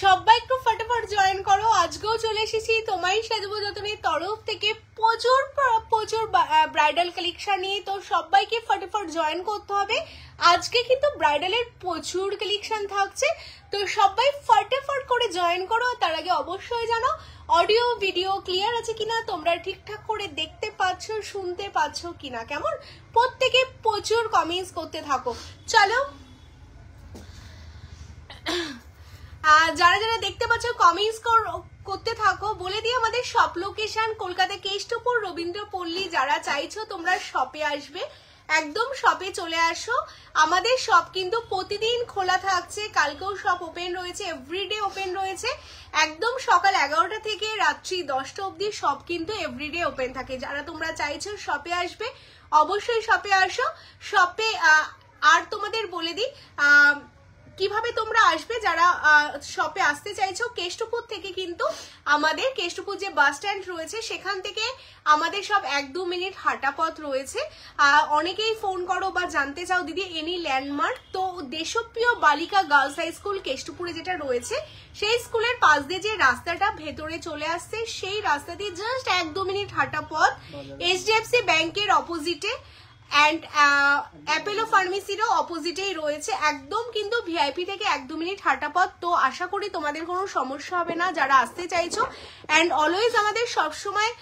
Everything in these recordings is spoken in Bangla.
সবাই একটু ফটাফট জয়েন করো। আজকেও চলে এসেছি তোমায় সাজাবো যতনের তরফ থেকে প্রচুর প্রচুর ব্রাইডাল কালেকশন নিয়ে। তো সবাইকে ফটাফট জয়েন করতে হবে। আজকে কিন্তু ব্রাইডালের প্রচুর কালেকশন থাকছে, তো সবাই ফটাফট করে জয়েন করো। তার আগে অবশ্যই জানো অডিও ভিডিও ক্লিয়ার আছে কিনা, তোমরা ঠিকঠাক করে দেখতে পাচ্ছ শুনতে পাচ্ছ কিনা, কেমন প্রত্যেকে প্রচুর কমেন্টস করতে থাকো। চলো যারা যারা দেখতে পাচ্ছ কমেন্টস করতে থাকো। বলে দিই আমাদের শপ লোকেশন কলকাতা কেষ্টপুর রবীন্দ্রপল্লী। যারা চাইছো তোমরা শপে আসবে, একদম শপে চলে আসো। আমাদের শপ কিন্তু প্রতিদিন খোলা থাকছে, কালকেও শপ ওপেন রয়েছে, এভরিডে ওপেন রয়েছে। একদম সকাল 11টা থেকে রাত্রি 10টা অবধি শপ কিন্তু এভরিডে ওপেন থাকে। যারা তোমরা চাইছো শপে আসবে অবশ্যই শপে আসো। শপে আর তোমাদের বলে দিই কিভাবে তোমরা আসবে। যারা শপে আসতে চাইছো কেষ্টপুর থেকে কিন্তু আমাদের কেষ্টপুর যে বাস স্ট্যান্ড রয়েছে সেখান থেকে আমাদের সব 1-2 মিনিট হাঁটা পথ রয়েছে। অনেকেই ফোন করো বা জানতে চাও দিদি এনি ল্যান্ডমার্ক। তো দেশপ্রিয় বালিকা গার্লস হাই স্কুল কেষ্টপুরে যেটা রয়েছে সেই স্কুলের পাশ দিয়ে যে রাস্তাটা ভেতরে চলে আসছে সেই রাস্তা দিয়ে জাস্ট 1-2 মিনিট হাঁটা পথ। এইচডিএফসি ব্যাংকের অপোজিটে অ্যান্ড অ্যাপেলো ফার্মেসিরও অপোজিটেই রয়েছে। একদম কিন্তু ভিআইপি থেকে 1-2 মিনিট হাঁটা পথ। তো আশা করি তোমাদের কোনো সমস্যা হবে না যারা আসতে চাইছো। অ্যান্ড অলওয়েজ আমাদের সবসময়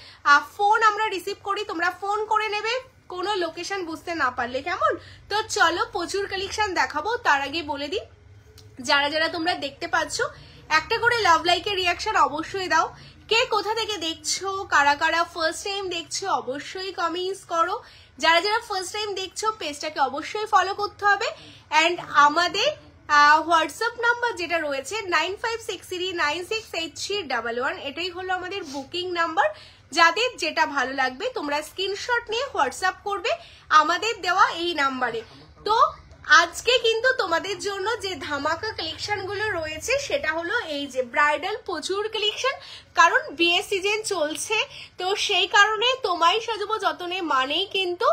ফোন আমরা রিসিভ করি, তোমরা ফোন করে নেবে কোনো লোকেশন বুঝতে না পারলে, কেমন। তো চলো প্রচুর কালেকশন দেখাবো। তার আগে বলে দিই যারা যারা তোমরা দেখতে পাচ্ছ একটা করে লাভ লাইকের রিয়াকশন অবশ্যই দাও। কে কোথা থেকে দেখছো, কারা কারা ফার্স্ট টাইম দেখছো অবশ্যই কমেন্টস করো। যারা যারা ফার্স্ট টাইম দেখছো পেজটাকে অবশ্যই ফলো করতে হবে। অ্যান্ড আমাদের হোয়াটসঅ্যাপ নাম্বার যেটা রয়েছে 9563968311, এটাই হলো আমাদের বুকিং নাম্বার। যাদের যেটা ভালো লাগবে তোমরা স্ক্রিনশট নিয়ে হোয়াটসঅ্যাপ করবে আমাদের দেওয়া এই নাম্বারে। তো আজকে কিন্তু তোমাদের জন্য যে ধামাকা কালেকশন গুলো রয়েছে সেটা হলো এই যে ব্রাইডাল প্রচুর কালেকশন, কারণ বিয়ে সিজন চলছে। তো সেই কারণে তোমায় সাজাবো যতনে মানেই কিন্তু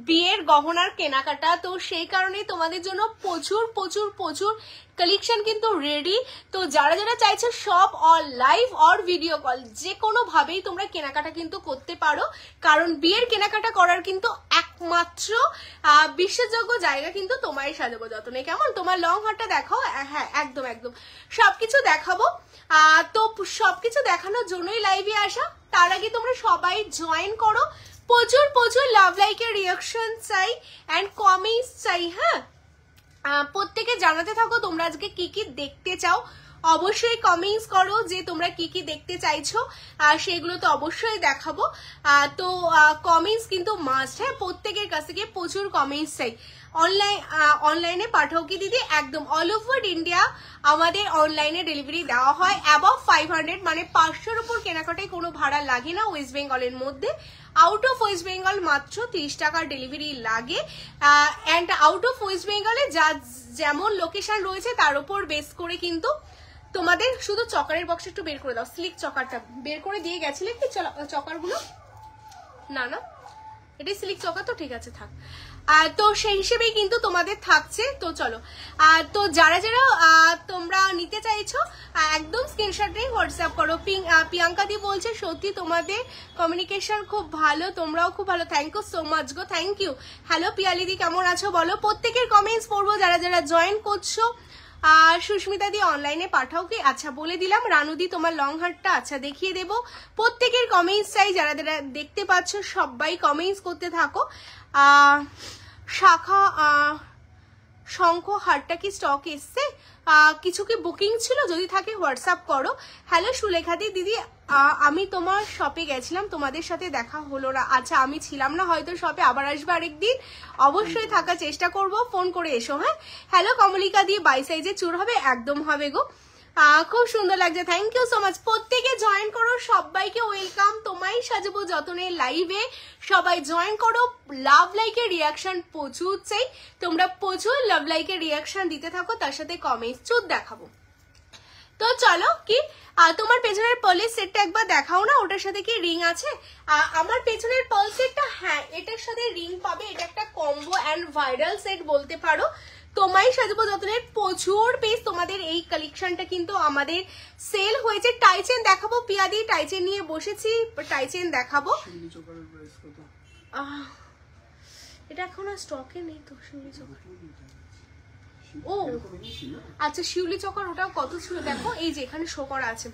বিয়ের গহনার কেনাকাটা। তো সেই কারণে তোমাদের জন্য প্রচুর প্রচুর প্রচুর কালেকশন কিন্তু রেডি। তো যারা যারা চাইছো সব all live or video call যে কোনো ভাবেই তোমরা কেনাকাটা কিন্তু করতে পারো, কারণ বিয়ের কেনাকাটা করার কিন্তু একমাত্র বিশ্বাসযোগ্য জায়গা কিন্তু তোমায় সাজাবো যতনে, কেমন। তোমার লং হারটা দেখাও। হ্যাঁ একদম একদম সবকিছু দেখাবো। তো সবকিছু দেখানোর জন্যই লাইভে আসা। তার আগে তোমরা সবাই জয়েন করো। প্রচুর প্রচুর লাভ লাইকের রিয়াকশন চাই অ্যান্ড কমেন্টস চাই। হ্যাঁ প্রত্যেকে জানাতে থাকো তোমরা আজকে কি কি দেখতে চাও। অবশ্যই কমেন্টস করো যে তোমরা কি কি দেখতে চাইছো, সেগুলো তো অবশ্যই দেখাবো। তো কমেন্টস কিন্তু মাস্ট। হ্যাঁ প্রত্যেকের কাছ থেকে প্রচুর কমেন্টস চাই। অনলাইনে পাঠাও কি দিদি? একদম অল ওভার ইন্ডিয়া আমাদের অনলাইনে ডেলিভারি দেওয়া হয়। অ্যাবভ 500 মানে 500-র উপর কেনাকাটায় কোনো ভাড়া লাগে না ওয়েস্ট বেঙ্গলের মধ্যে। আউট অফ ওয়েস্ট বেঙ্গল মাত্র 30 টাকার ডেলিভারি লাগে। অ্যান্ড আউট অফ ওয়েস্ট বেঙ্গলে যা যেমন লোকেশন রয়েছে তার উপর বেস করে কিন্তু তোমাদের শুধু চকারের বক্স একটু বের করে দাও। স্লিক চকারটা বের করে দিয়ে গেছিলে কি চকারগুলো? না না এটাই স্লিক চকা, তো ঠিক আছে থাক। তো সেই হিসেবেই কিন্তু তোমাদের থাকছে। তো চলো তো যারা যারা তোমরা নিতে চাইছো একদম স্ক্রিনশট নিয়ে হোয়াটসঅ্যাপ করো। প্রিয়াঙ্কা দি বলছে সত্যি তোমাদের কমিউনিকেশন খুব ভালো, তোমরাও খুব ভালো। থ্যাংক ইউ সো মাচ গো, থ্যাংক ইউ। হ্যালো পিয়ালি দি কেমন আছো বলো। প্রত্যেকের কমেন্টস পড়বো যারা যারা জয়েন করছো। সুস্মিতা দি অনলাইনে পাঠাও কি? আচ্ছা বলে দিলাম। রানুদি তোমার লং হারটা আচ্ছা দেখিয়ে দেবো। প্রত্যেকের কমেন্টস চাই, যারা যারা দেখতে পাচ্ছ সবাই কমেন্টস করতে থাকো। শাখা শঙ্খ হারটা কি স্টক এসছে? কিছু কি বুকিং ছিল? যদি থাকে হোয়াটসঅ্যাপ করো। হ্যালো সুলেখা দি দিদি আমি তোমার শপে গেছিলাম, তোমাদের সাথে দেখা হলো না। আচ্ছা আমি ছিলাম না হয়তো শপে, আবার আসবে আরেকদিন, অবশ্যই থাকার চেষ্টা করব। ফোন করে এসো। হ্যাঁ হ্যালো কমলিকা দিয়ে 22 সাইজে চুর হবে? একদম হবে গো, খুব সুন্দর লাগছে। Thank you so much. প্রত্যেকে জয়েন করো, সবাইকে ওয়েলকাম তোমায় সাজাবো যতনের লাইভে। সবাই জয়েন করো। লাভ লাইকের রিয়াকশন প্রচুর চাই, তোমরা প্রচুর লাভ লাইকের রিয়াকশন দিতে থাকো, তার সাথে কমেন্টস চুপ দেখাবো। তো চলো কি তোমার পেছনের পার্লের সেটটা একবার দেখাও না, ওটার সাথে কি রিং আছে? আমার পেছনের পার্ল সেটটা হ্যাঁ এটার সাথে রিং পাবে। এটা একটা কম্বো অ্যান্ড ভাইরাল সেট বলতে পারো। তোমায় সাজাবো যতনের প্রচুর পিস। তোমাদের এই কালেকশনটা কিন্তু আমাদের সেল হয়েছে। টাইচেন দেখাবো পিয়াদি, টাইচেন নিয়ে বসেছি, টাইচেন দেখাবো। এটা এখন আর স্টকে নেই তো শিউলি চকার। ও আচ্ছা শিউলি চকার ওটাও কত ছিল দেখো, এই যে এখানে শো করা আছে।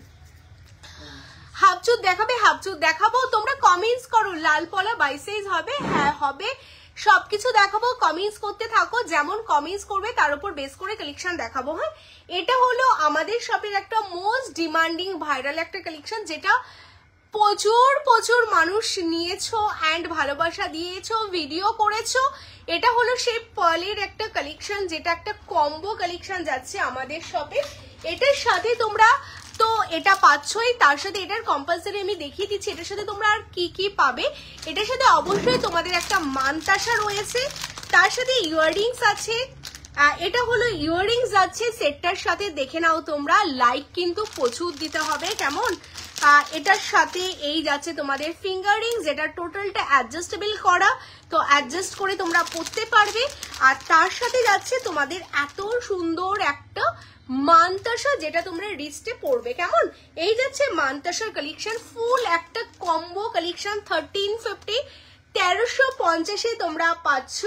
হাফচুট দেখাবে, হাফচুট দেখাবো। তোমরা কমেন্টস করো, লাল পলা 22 সাইজ হবে? হ্যাঁ হবে। সবকিছু দেখাবো, কমেন্টস করতে থাকো। যেমন কমেন্টস করবে তার উপর বেস করে কালেকশন দেখাবো। হ্যাঁ, এটা হলো আমাদের শপের একটা মোস্ট ডিমান্ডিং ভাইরাল একটা কালেকশন, যেটা প্রচুর প্রচুর মানুষ নিয়েছো অ্যান্ড ভালোবাসা দিয়েছো, ভিডিও করেছো। এটা হলো সেই পার্লের একটা কালেকশন, যেটা একটা কম্বো কালেকশন যাচ্ছে আমাদের শপে। এটার সাথে তোমরা তো এটা পাচ্ছই, তার সাথে এটার কম্পালসারি আমি দেখিয়ে দিচ্ছি এটার সাথে তোমরা আর কি কি পাবে। এটার সাথে অবশ্যই তোমাদের একটা মানতাসা রয়েছে, তার সাথে ইয়াররিংস আছে। এটা হলো ইয়াররিংস যাচ্ছে সেটটার সাথে, দেখে নাও তোমরা। লাইক কিন্তু প্রচুর দিতে হবে, কেমন? এটার সাথে এই যাচ্ছে তোমাদের ফিঙ্গার রিং, যেটা টোটালটা অ্যাডজাস্টেবল করা, তো অ্যাডজাস্ট করে তোমরা পরতে পারবে। আর তার সাথে যাচ্ছে তোমাদের এত সুন্দর একটা মানতাসা, যেটা তোমরা রিস্টে পরবে, কেমন? এই যাচ্ছে মানতাসার কালেকশন, ফুল একটা কম্বো কালেকশন। 1350 1350 তোমরা পাচ্ছ।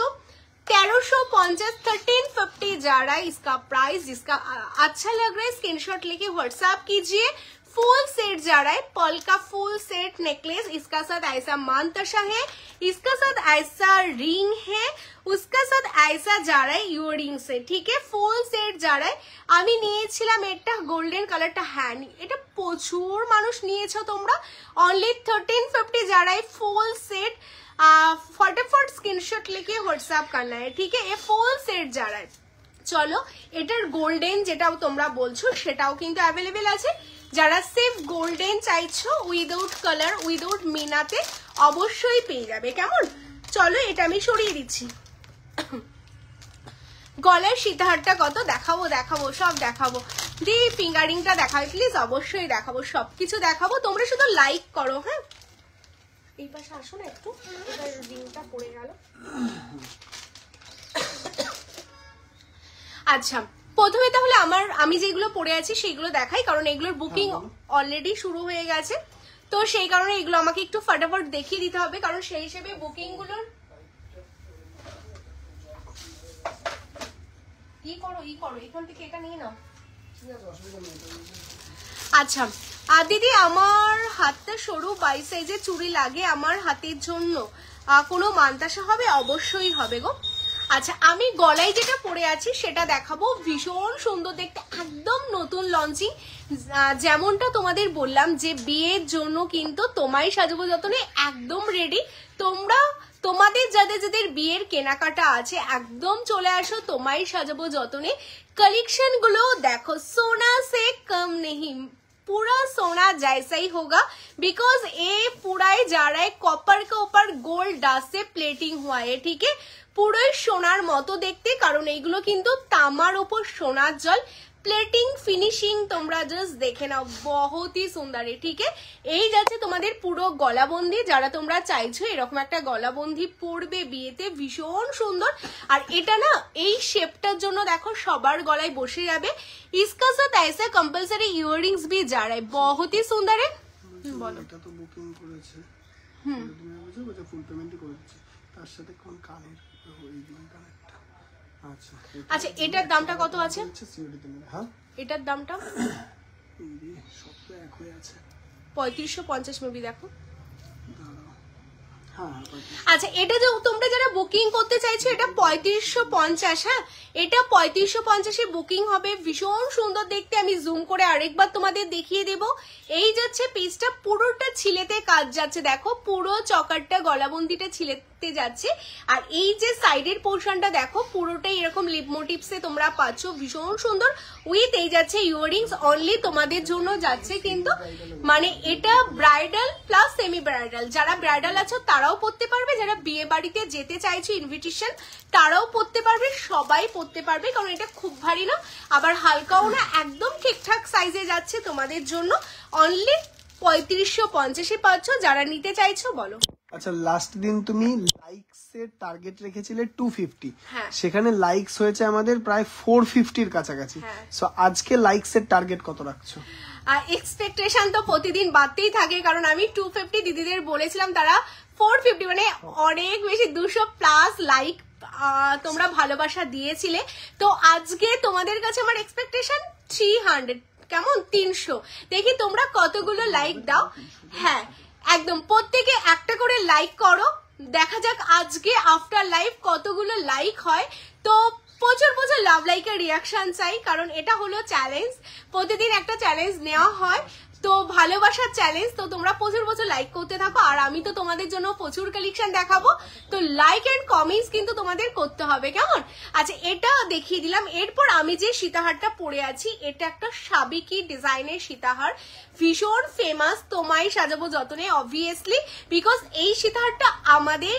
1350 1350 जा रहा है इसका प्राइस। जिसका अच्छा लग रहा है स्क्रीनशॉट लेके व्हाट्सएप कीजिए। फुल सेट जा रहा है, पर्ल का फुल सेट नेकलेस, इसका साथ ऐसा मानताशा है, इसका साथ ऐसा रिंग है, उसका साथ ऐसा जा रहा है इयररिंग से। ठीक है, फुल सेट जा रहा है। আমি নিয়েছিলাম এটা গোল্ডেন কালারটা। হ্যাঁ, এটা প্রচুর মানুষ নিয়েছো তোমরা। অনলি 1350 जा रहा है फुल सेट। फटाफट स्क्रीनशॉट लेके व्हाट्सएप करना है, ठीक है? ये फुल सेट जा रहा है। চলো, এটার গোল্ডেন যেটাও তোমরা বলছো সেটাও কিন্তু অ্যাভেলেবেল আছে। যারা সেফ গোল্ডেন চাইছো উইদাউট কালার উইদাউট মিনাতে অবশ্যই পেয়ে যাবে, কেমন? চলো এটা আমি সরিয়ে দিচ্ছি। গলার সীতাহারটা কত দেখাবো, দেখাবো সব দেখাবো। দি ফিঙ্গারিংটা দেখাবে প্লিজ, অবশ্যই দেখাবো, সবকিছু দেখাবো। তোমরা শুধু লাইক করো। হ্যাঁ, এই পাশে আসো না একটু, রিংটা পড়ে গেল। আচ্ছা, প্রথমে তাহলে আমি যেগুলো পরে আছি সেইগুলো দেখাই, কারণ এগুলোর বুকিং অলরেডি শুরু হয়ে গেছে। তো সেই কারণে এগুলো আমাকে একটু ফটাফট দেখিয়ে দিতে হবে, কারণ সেই হিসেবে বুকিং গুলোর ই করো এখান থেকে এটা নিয়ে নাও। আচ্ছা দিদি, আমার হাতটা সরু 22 সাইজের চুড়ি লাগে, আমার হাতের জন্য কোনো মানতাসা হবে? অবশ্যই হবে গো। আচ্ছা, আমি গলায় যেটা পরে আছি সেটা দেখাবো, ভীষণ সুন্দর দেখতে, একদম নতুন লঞ্চিং। যেমনটা তোমাদের বললাম যে বিয়ের জন্য কিন্তু তোমায় সাজাবো যতনে একদম রেডি। তোমরা তোমাদের যাদের যাদের বিয়ের কেনাকাটা আছে একদম চলে আসো তোমায় সাজাবো যতনে। কালেকশন গুলো দেখো, सोना से कम नहीं, पूरा सोना जैसा ही होगा, बिकॉज ये पूरा ही जा रहा है कॉपर के ऊपर गोल्ड डस्ट से प्लेटिंग हुआ है। ठीक है, পুরোই সোনার মতো দেখতে, কারণ এইগুলো কিন্তু তামার উপর সোনার জল প্লেটিং ফিনিশিং তোমরা জাস্ট দেখে নাও, বহুতই সুন্দর। ঠিক আছে, এই যাচ্ছে তোমাদের পুরো গলাবন্ধি, যারা তোমরা চাইছো এরকম একটা গলাবন্ধি পরবে বিয়েতে, ভীষণ সুন্দর। আর এটা না এই শেপটার জন্য দেখো সবার গলায় বসে যাবে। इसका साथ ऐसा कंपलसरी इयररिंग्स भी जा रहा है, बहुत ही सुंदर है। বলো, এটা তো বুকিং করেছে, তুমি বুঝো যে ফুল পেমেন্ট করেছে, তার সাথে কোন কানের ওই দিন কানেরটা। আচ্ছা আচ্ছা, এটার দামটা কত আছে? হ্যাঁ, এটার দামটা এই সব তো এক হয়ে আছে, 3550 মেবি। দেখো, হ্যাঁ আচ্ছা, এটা যে তোমরা যারা বুকিং করতে চাইছো এটা 3550। হ্যাঁ, এটা 3550 বুকিং হবে, ভীষণ সুন্দর দেখতে। আমি জুম করে আরেকবার তোমাদের দেখিয়ে দেব। এই যাচ্ছে পিসটা, পুরোটা ছিলেতে কাজ যাচ্ছে, দেখো পুরো চকারটা গলাবন্দিটা ছিলেতে যাচ্ছে। আর এই যে সাইডের পোর্শনটা দেখো পুরোটাই এরকম লিপ মোটিভসে তোমরা পাচ্ছ, ভীষণ সুন্দর। উইথ এই যাচ্ছে ইয়াররিংস, অনলি তোমাদের জন্য যাচ্ছে কিন্তু, মানে এটা ব্রাইডাল প্লাস সেমি ব্রাইডাল। যারা ব্রাইডাল আছো তারাও পরতে পারবে, যারা বিয়ে বাড়িতে যেতে চাইছো ইনভিটেশন তারাও পরতে পারবে, সবাই পরতে পারবে, কারণ এটা খুব ভারী না আবার হালকাও না, একদম ঠিকঠাক সাইজে যাচ্ছে তোমাদের জন্য। অনলি 3550 পাচ্ছ। যারা নিতে চাইছো বলো। আচ্ছা লাস্ট দিন তুমি লাইকস এর টার্গেট রেখেছিলে 250, হ্যাঁ। সেখানে লাইকস হয়েছে আমাদের প্রায় 450 এর কাছাকাছি। হ্যাঁ। সো আজকে লাইকস এর টার্গেট কত রাখছো? আর এক্সপেকটেশন তো প্রতিদিন বাড়তেই থাকে, কারণ আমি 250 দিদিদের বলেছিলাম, তারা 450 মানে অনেক বেশি 200 প্লাস লাইক তোমরা ভালোবাসা দিয়েছিলে। তো আজকে তোমাদের কাছে আমার এক্সপেকটেশন 300, কেমন 300, দেখি তোমরা কতগুলো লাইক দাও। হ্যাঁ একদম, প্রত্যেকে একটা করে লাইক করো, দেখা যাক আজকে আফটার লাইভ কতগুলো লাইক হয়। তো প্রচুর প্রচুর লাভ লাইকের রিয়াকশন চাই, কারণ এটা হলো চ্যালেঞ্জ, প্রতিদিন একটা চ্যালেঞ্জ নেওয়া হয়, তো ভালোবাসার চ্যালেঞ্জ। তো তোমরা প্রচুর প্রচুর লাইক করতে থাকো, আর আমি তো তোমাদের জন্য প্রচুর কালেকশন দেখাবো, তো লাইক এন্ড কমেন্টস কিন্তু তোমাদের করতে হবে, কেমন? আচ্ছা এটা দেখিয়ে দিলাম। এরপর আমি যে সীতাহারটা পরে আছি, এটা একটা সাবেকি ডিজাইনের সীতাহার, ভীষণ ফেমাস, তোমায় সাজাবো যতনে অবভিয়াসলি, বিকজ এই সীতাহারটা আমাদের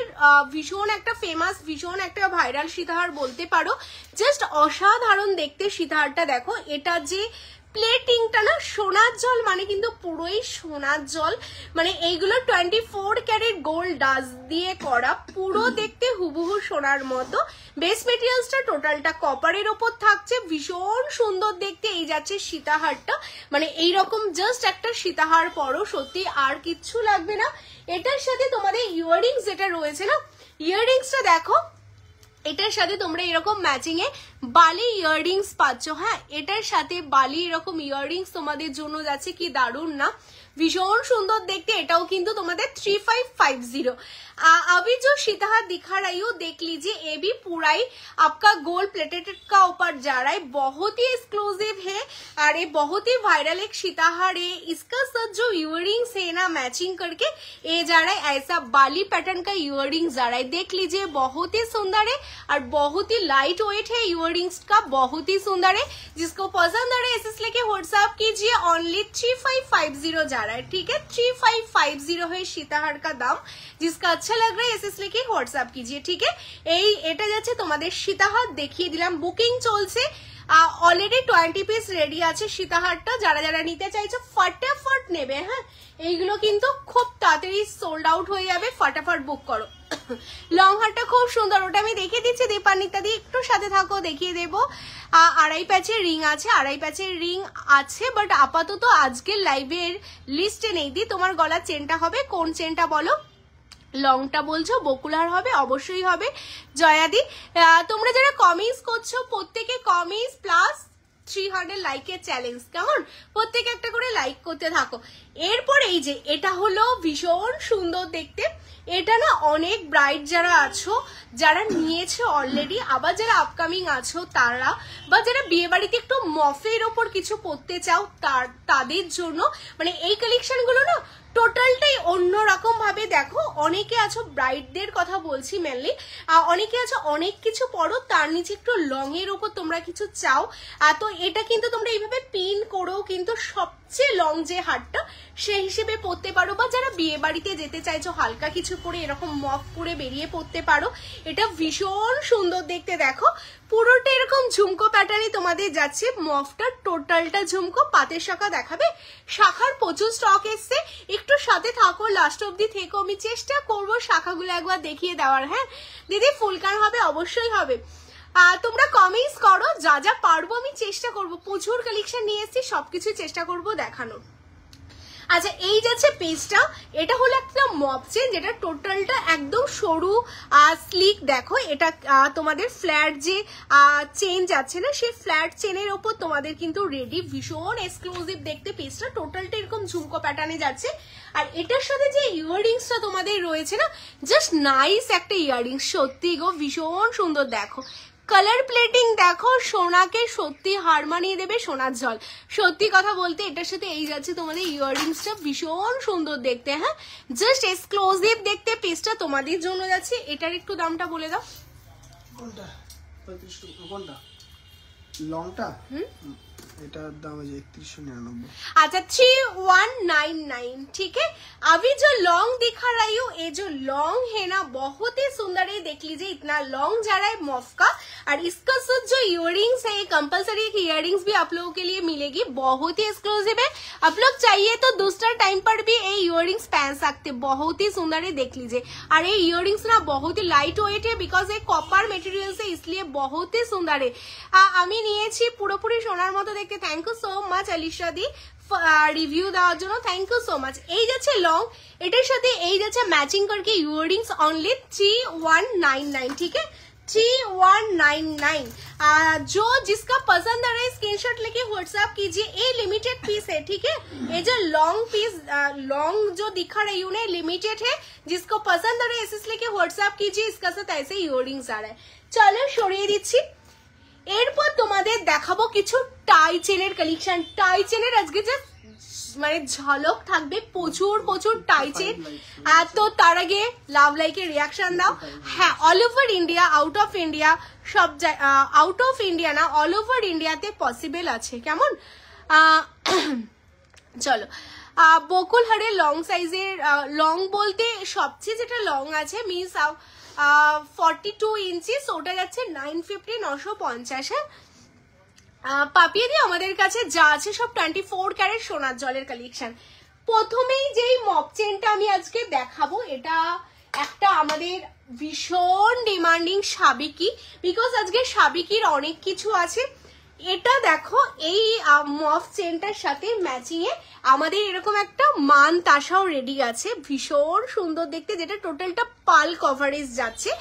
ভীষণ একটা ফেমাস, ভীষণ একটা ভাইরাল সীতাহার বলতে পারো। জাস্ট অসাধারণ দেখতে সীতাহারটা দেখো, এটা যে প্লেটিংটা না সোনার জল, মানে কিন্তু পুরোই সোনার জল, মানে এইগুলো 24 ক্যারেট গোল্ড ডাস দিয়ে করা, পুরো দেখতে হুবহু সোনার মতো। বেস মেটেরিয়ালসটা টোটালটা কপারের ওপর থাকছে, ভীষণ সুন্দর দেখতে। এই যাচ্ছে সীতাহারটা, মানে এইরকম জাস্ট একটা সীতাহার পরো, সত্যি আর কিচ্ছু লাগবে না। এটার সাথে তোমাদের ইয়াররিংস যেটা রয়েছে না, ইয়াররিংসটা দেখো, এটার সাথে তোমরা এরকম ম্যাচিং এ বালি ইয়াররিংস পাচ্ছ। হ্যাঁ এটার সাথে বালি এরকম ইয়াররিংস তোমাদের জন্য যাচ্ছে, কি দারুণ না, भीषण सुंदर देखते एटाओ किंतु तुम्हारे 3550। अभी जो सीताहार दिखा रही हूँ देख लीजिए, ये भी पूरा ही आपका गोल्ड प्लेटेड का ऊपर जा रहा है, बहुत ही एक्सक्लूसिव है और ये बहुत ही वायरल एक सीताहार है। इसका साथ जो इयररिंग्स है ना मैचिंग करके ये जा रहा है, ऐसा बाली पैटर्न का इयररिंग्स जा रहा है, देख लीजिए बहुत ही सुंदर है और बहुत ही लाइट वेट है, इयररिंग्स का बहुत ही सुंदर है। जिसको पसंद आ रहा है एसएस लेके व्हाट्सएप कीजिए, ओनली 3550 जा रहा है, ठीक है 3550 है सीताहार का दाम। जिसका अच्छा लग रहा है एसएस लेके व्हाट्सएप कीजिए, ठीक है। এই এটা যাচ্ছে তোমাদের সীতাহার দেখিয়ে দিলাম, বুকিং চলছে, অলরেডি 20 পিস রেডি আছে সীতাহারটা। যারা যারা নিতে চাইছো ফটাফট নেবে, হ্যাঁ এইগুলো কিন্তু খুব তাড়াতাড়ি সোল্ড আউট হয়ে যাবে, ফটাফট বুক করো। লং হারটা খুব সুন্দর, ওটা আমি দেখিয়ে দিচ্ছি, দীপান্বিতা দি একটু সাথে থাকো দেখিয়ে দেবো। আড়াই প্যাচের রিং আছে, আড়াই প্যাচের রিং আছে, বাট আপাতত আজকের লাইভের লিস্টে নেই। দি তোমার গলার চেনটা হবে কোন চেনটা বলো? লংটা বলছো, বকুলার হবে, অবশ্যই হবে। জয়াদি তোমরা যারা কমেন্টস করছো প্রত্যেকে কমেন্টস প্লাস 300 লাইকের চ্যালেঞ্জ, কেমন প্রত্যেকে একটা করে লাইক করতে থাকো। এরপর এই যে এটা হলো ভীষণ সুন্দর দেখতে, এটা না অনেক ব্রাইড যারা আছো যারা নিয়েছে অলরেডি, আবার যারা আপকামিং আছো তারা, বা যারা বিয়ে বাড়িতে একটু মফের ওপর কিছু পড়তে চাও তাদের জন্য মানে এই কালেকশন গুলো না টোটালটাই অন্যরকম ভাবে। দেখো অনেকে আছো ব্রাইডদের কথা বলছি মেনলি, অনেকে আছো অনেক কিছু পরো তার নিচে একটু লং এর উপর তোমরা কিছু চাও, তো এটা কিন্তু তোমরা এইভাবে পিন করেও কিন্তু সবচেয়ে লং যে হারটা সেই হিসেবে পরতে পারো, বা যারা বিয়ে বাড়িতে যেতে চাইছো হালকা কিছু পরে এরকম মফ করে বেরিয়ে পড়তে পারো। এটা ভীষণ সুন্দর দেখতে, দেখো পুরোটা এরকম ঝুমকো প্যাটার্নে তোমাদের যাচ্ছে, মফটা টোটালটা ঝুমকো, পাতের শাখা দেখাবে, শাখার প্রচুর স্টক এসছে, একটু সাথে থাকো লাস্ট অব্দি থেকো, আমি চেষ্টা করবো শাখাগুলো একবার দেখিয়ে দেওয়ার। হ্যাঁ দিদি ফুলকান হবে, অবশ্যই হবে। তোমরা কমেন্টস করো, যা যা পারবো আমি চেষ্টা করবো, প্রচুর কালেকশন নিয়ে এসেছি সবকিছু চেষ্টা করবো দেখানোর। আচ্ছা এই যাচ্ছে পেজটা, এটা হলো একটা মপ চেন যেটা টোটালটা একদম সরু স্লিক। দেখো এটা তোমাদের ফ্ল্যাট যে চেন যাচ্ছে না সেই ফ্ল্যাট চেনের ওপর তোমাদের কিন্তু রেডি, ভীষণ এক্সক্লুসিভ দেখতে পেজটা, টোটালটা এরকম ঝুমকো প্যাটার্নে যাচ্ছে। আর এটার সাথে যে ইয়াররিংসটা তোমাদের রয়েছে না জাস্ট নাইস একটা ইয়াররিংস, সত্যি গো ভীষণ সুন্দর। দেখো কালার প্লেটিং দেখো, সোনাকে সত্যি হার মানিয়ে দেবে সোনার জল, সত্যি কথা বলতে এটার সাথে এই যাচ্ছে তোমাদের ইয়াররিংসটা, ভীষণ সুন্দর দেখতে। হ্যাঁ জাস্ট এক্সক্লুসিভ দেখতে পিসটা তোমাদের জন্য যাচ্ছে। এটার একটু দামটা বলে দাও। কোনটা? 35 কোনটা? লংটা এটার दाम है 3199। अच्छा 3199, ठीक है। अभी जो लॉन्ग दिखा रही हूँ, ये जो लॉन्ग है ना बहुत ही सुंदर है, देख लीजिए इतना लॉन्ग जा रहा है मॉफ का। और इसका साथ जो इयररिंग्स है, कंपलसरी इयररिंग्स भी आप लोगों के लिए मिलेगी, बहुत ही एक्सक्लूसिव है। आप लोग चाहिए तो दूसरा टाइम पर भी ये इयररिंग्स पहन सकते, बहुत ही सुंदर है, देख लीजिए। और ये इयररिंग्स ना बहुत ही लाइट वेट है, बिकॉज ये कॉपर मटेरियल से, इसलिए बहुत ही सुंदर है। আমি নিয়েছি পুরোপুরি সোনার মতো দেখতে। Thank you so much Alisha দি রিভিউ দেওয়ার জন্য, থ্যাংক ইউ সো মাচ। এই যাচ্ছে লং, এটার সাথে এই যাচ্ছে ম্যাচিং করকে ইয়াররিংস অনলি 3199, ठीक है 3199। जो जिसका पसंद आ रहा है स्क्रीनशॉट लेके व्हाट्सएप कीजिए। ये लिमिटेड पीस है, ठीक है। ये जो लॉन्ग पीस लॉन्ग जो दिखा रही हूँ ना लिमिटेड है, जिसको पसंद आ रहा है एसएस लेके व्हाट्सएप कीजिए। इसका साथ ऐसे इयररिंग्स आ रहा है। चलो সরিয়ে দিচ্ছি। এরপর তোমাদের দেখাবো কিছু টাই চেনের কালেকশন। টাই চেনের আজকে যে মানে ঝলক থাকবে, প্রচুর প্রচুর টাই চেন। তো তার আগে লাভ লাইকে রিয়াকশন দাও। হ্যাঁ, all over India, out of India, সব আউট অফ ইন্ডিয়া না, অল ওভার ইন্ডিয়াতে পসিবল আছে, কেমন? চলো বকুলহারের লং সাইজের, লং বলতে সবচেয়ে যেটা লং আছে মিন্স 42 ইঞ্চিস, ওটা যাচ্ছে 950 950। পাপিয়ে দিয়ে আমাদের কাছে যা আছে সব 24 ক্যারেট সোনার জলের কালেকশন। প্রথমেই যেই মপ চেনটা আমি আজকে দেখাবো, এটা একটা আমাদের ভীষণ ডিমান্ডিং সাবিকি, বিকজ আজকে সাবিকির অনেক কিছু আছে। এটা দেখো, এই মফ চেনটার সাথে ম্যাচিং এ আমাদের এরকম একটা মান তাসাও রেডি আছে, ভীষণ সুন্দর দেখতে, যেটা টোটালটা পাল কভারেজ যাচ্ছে।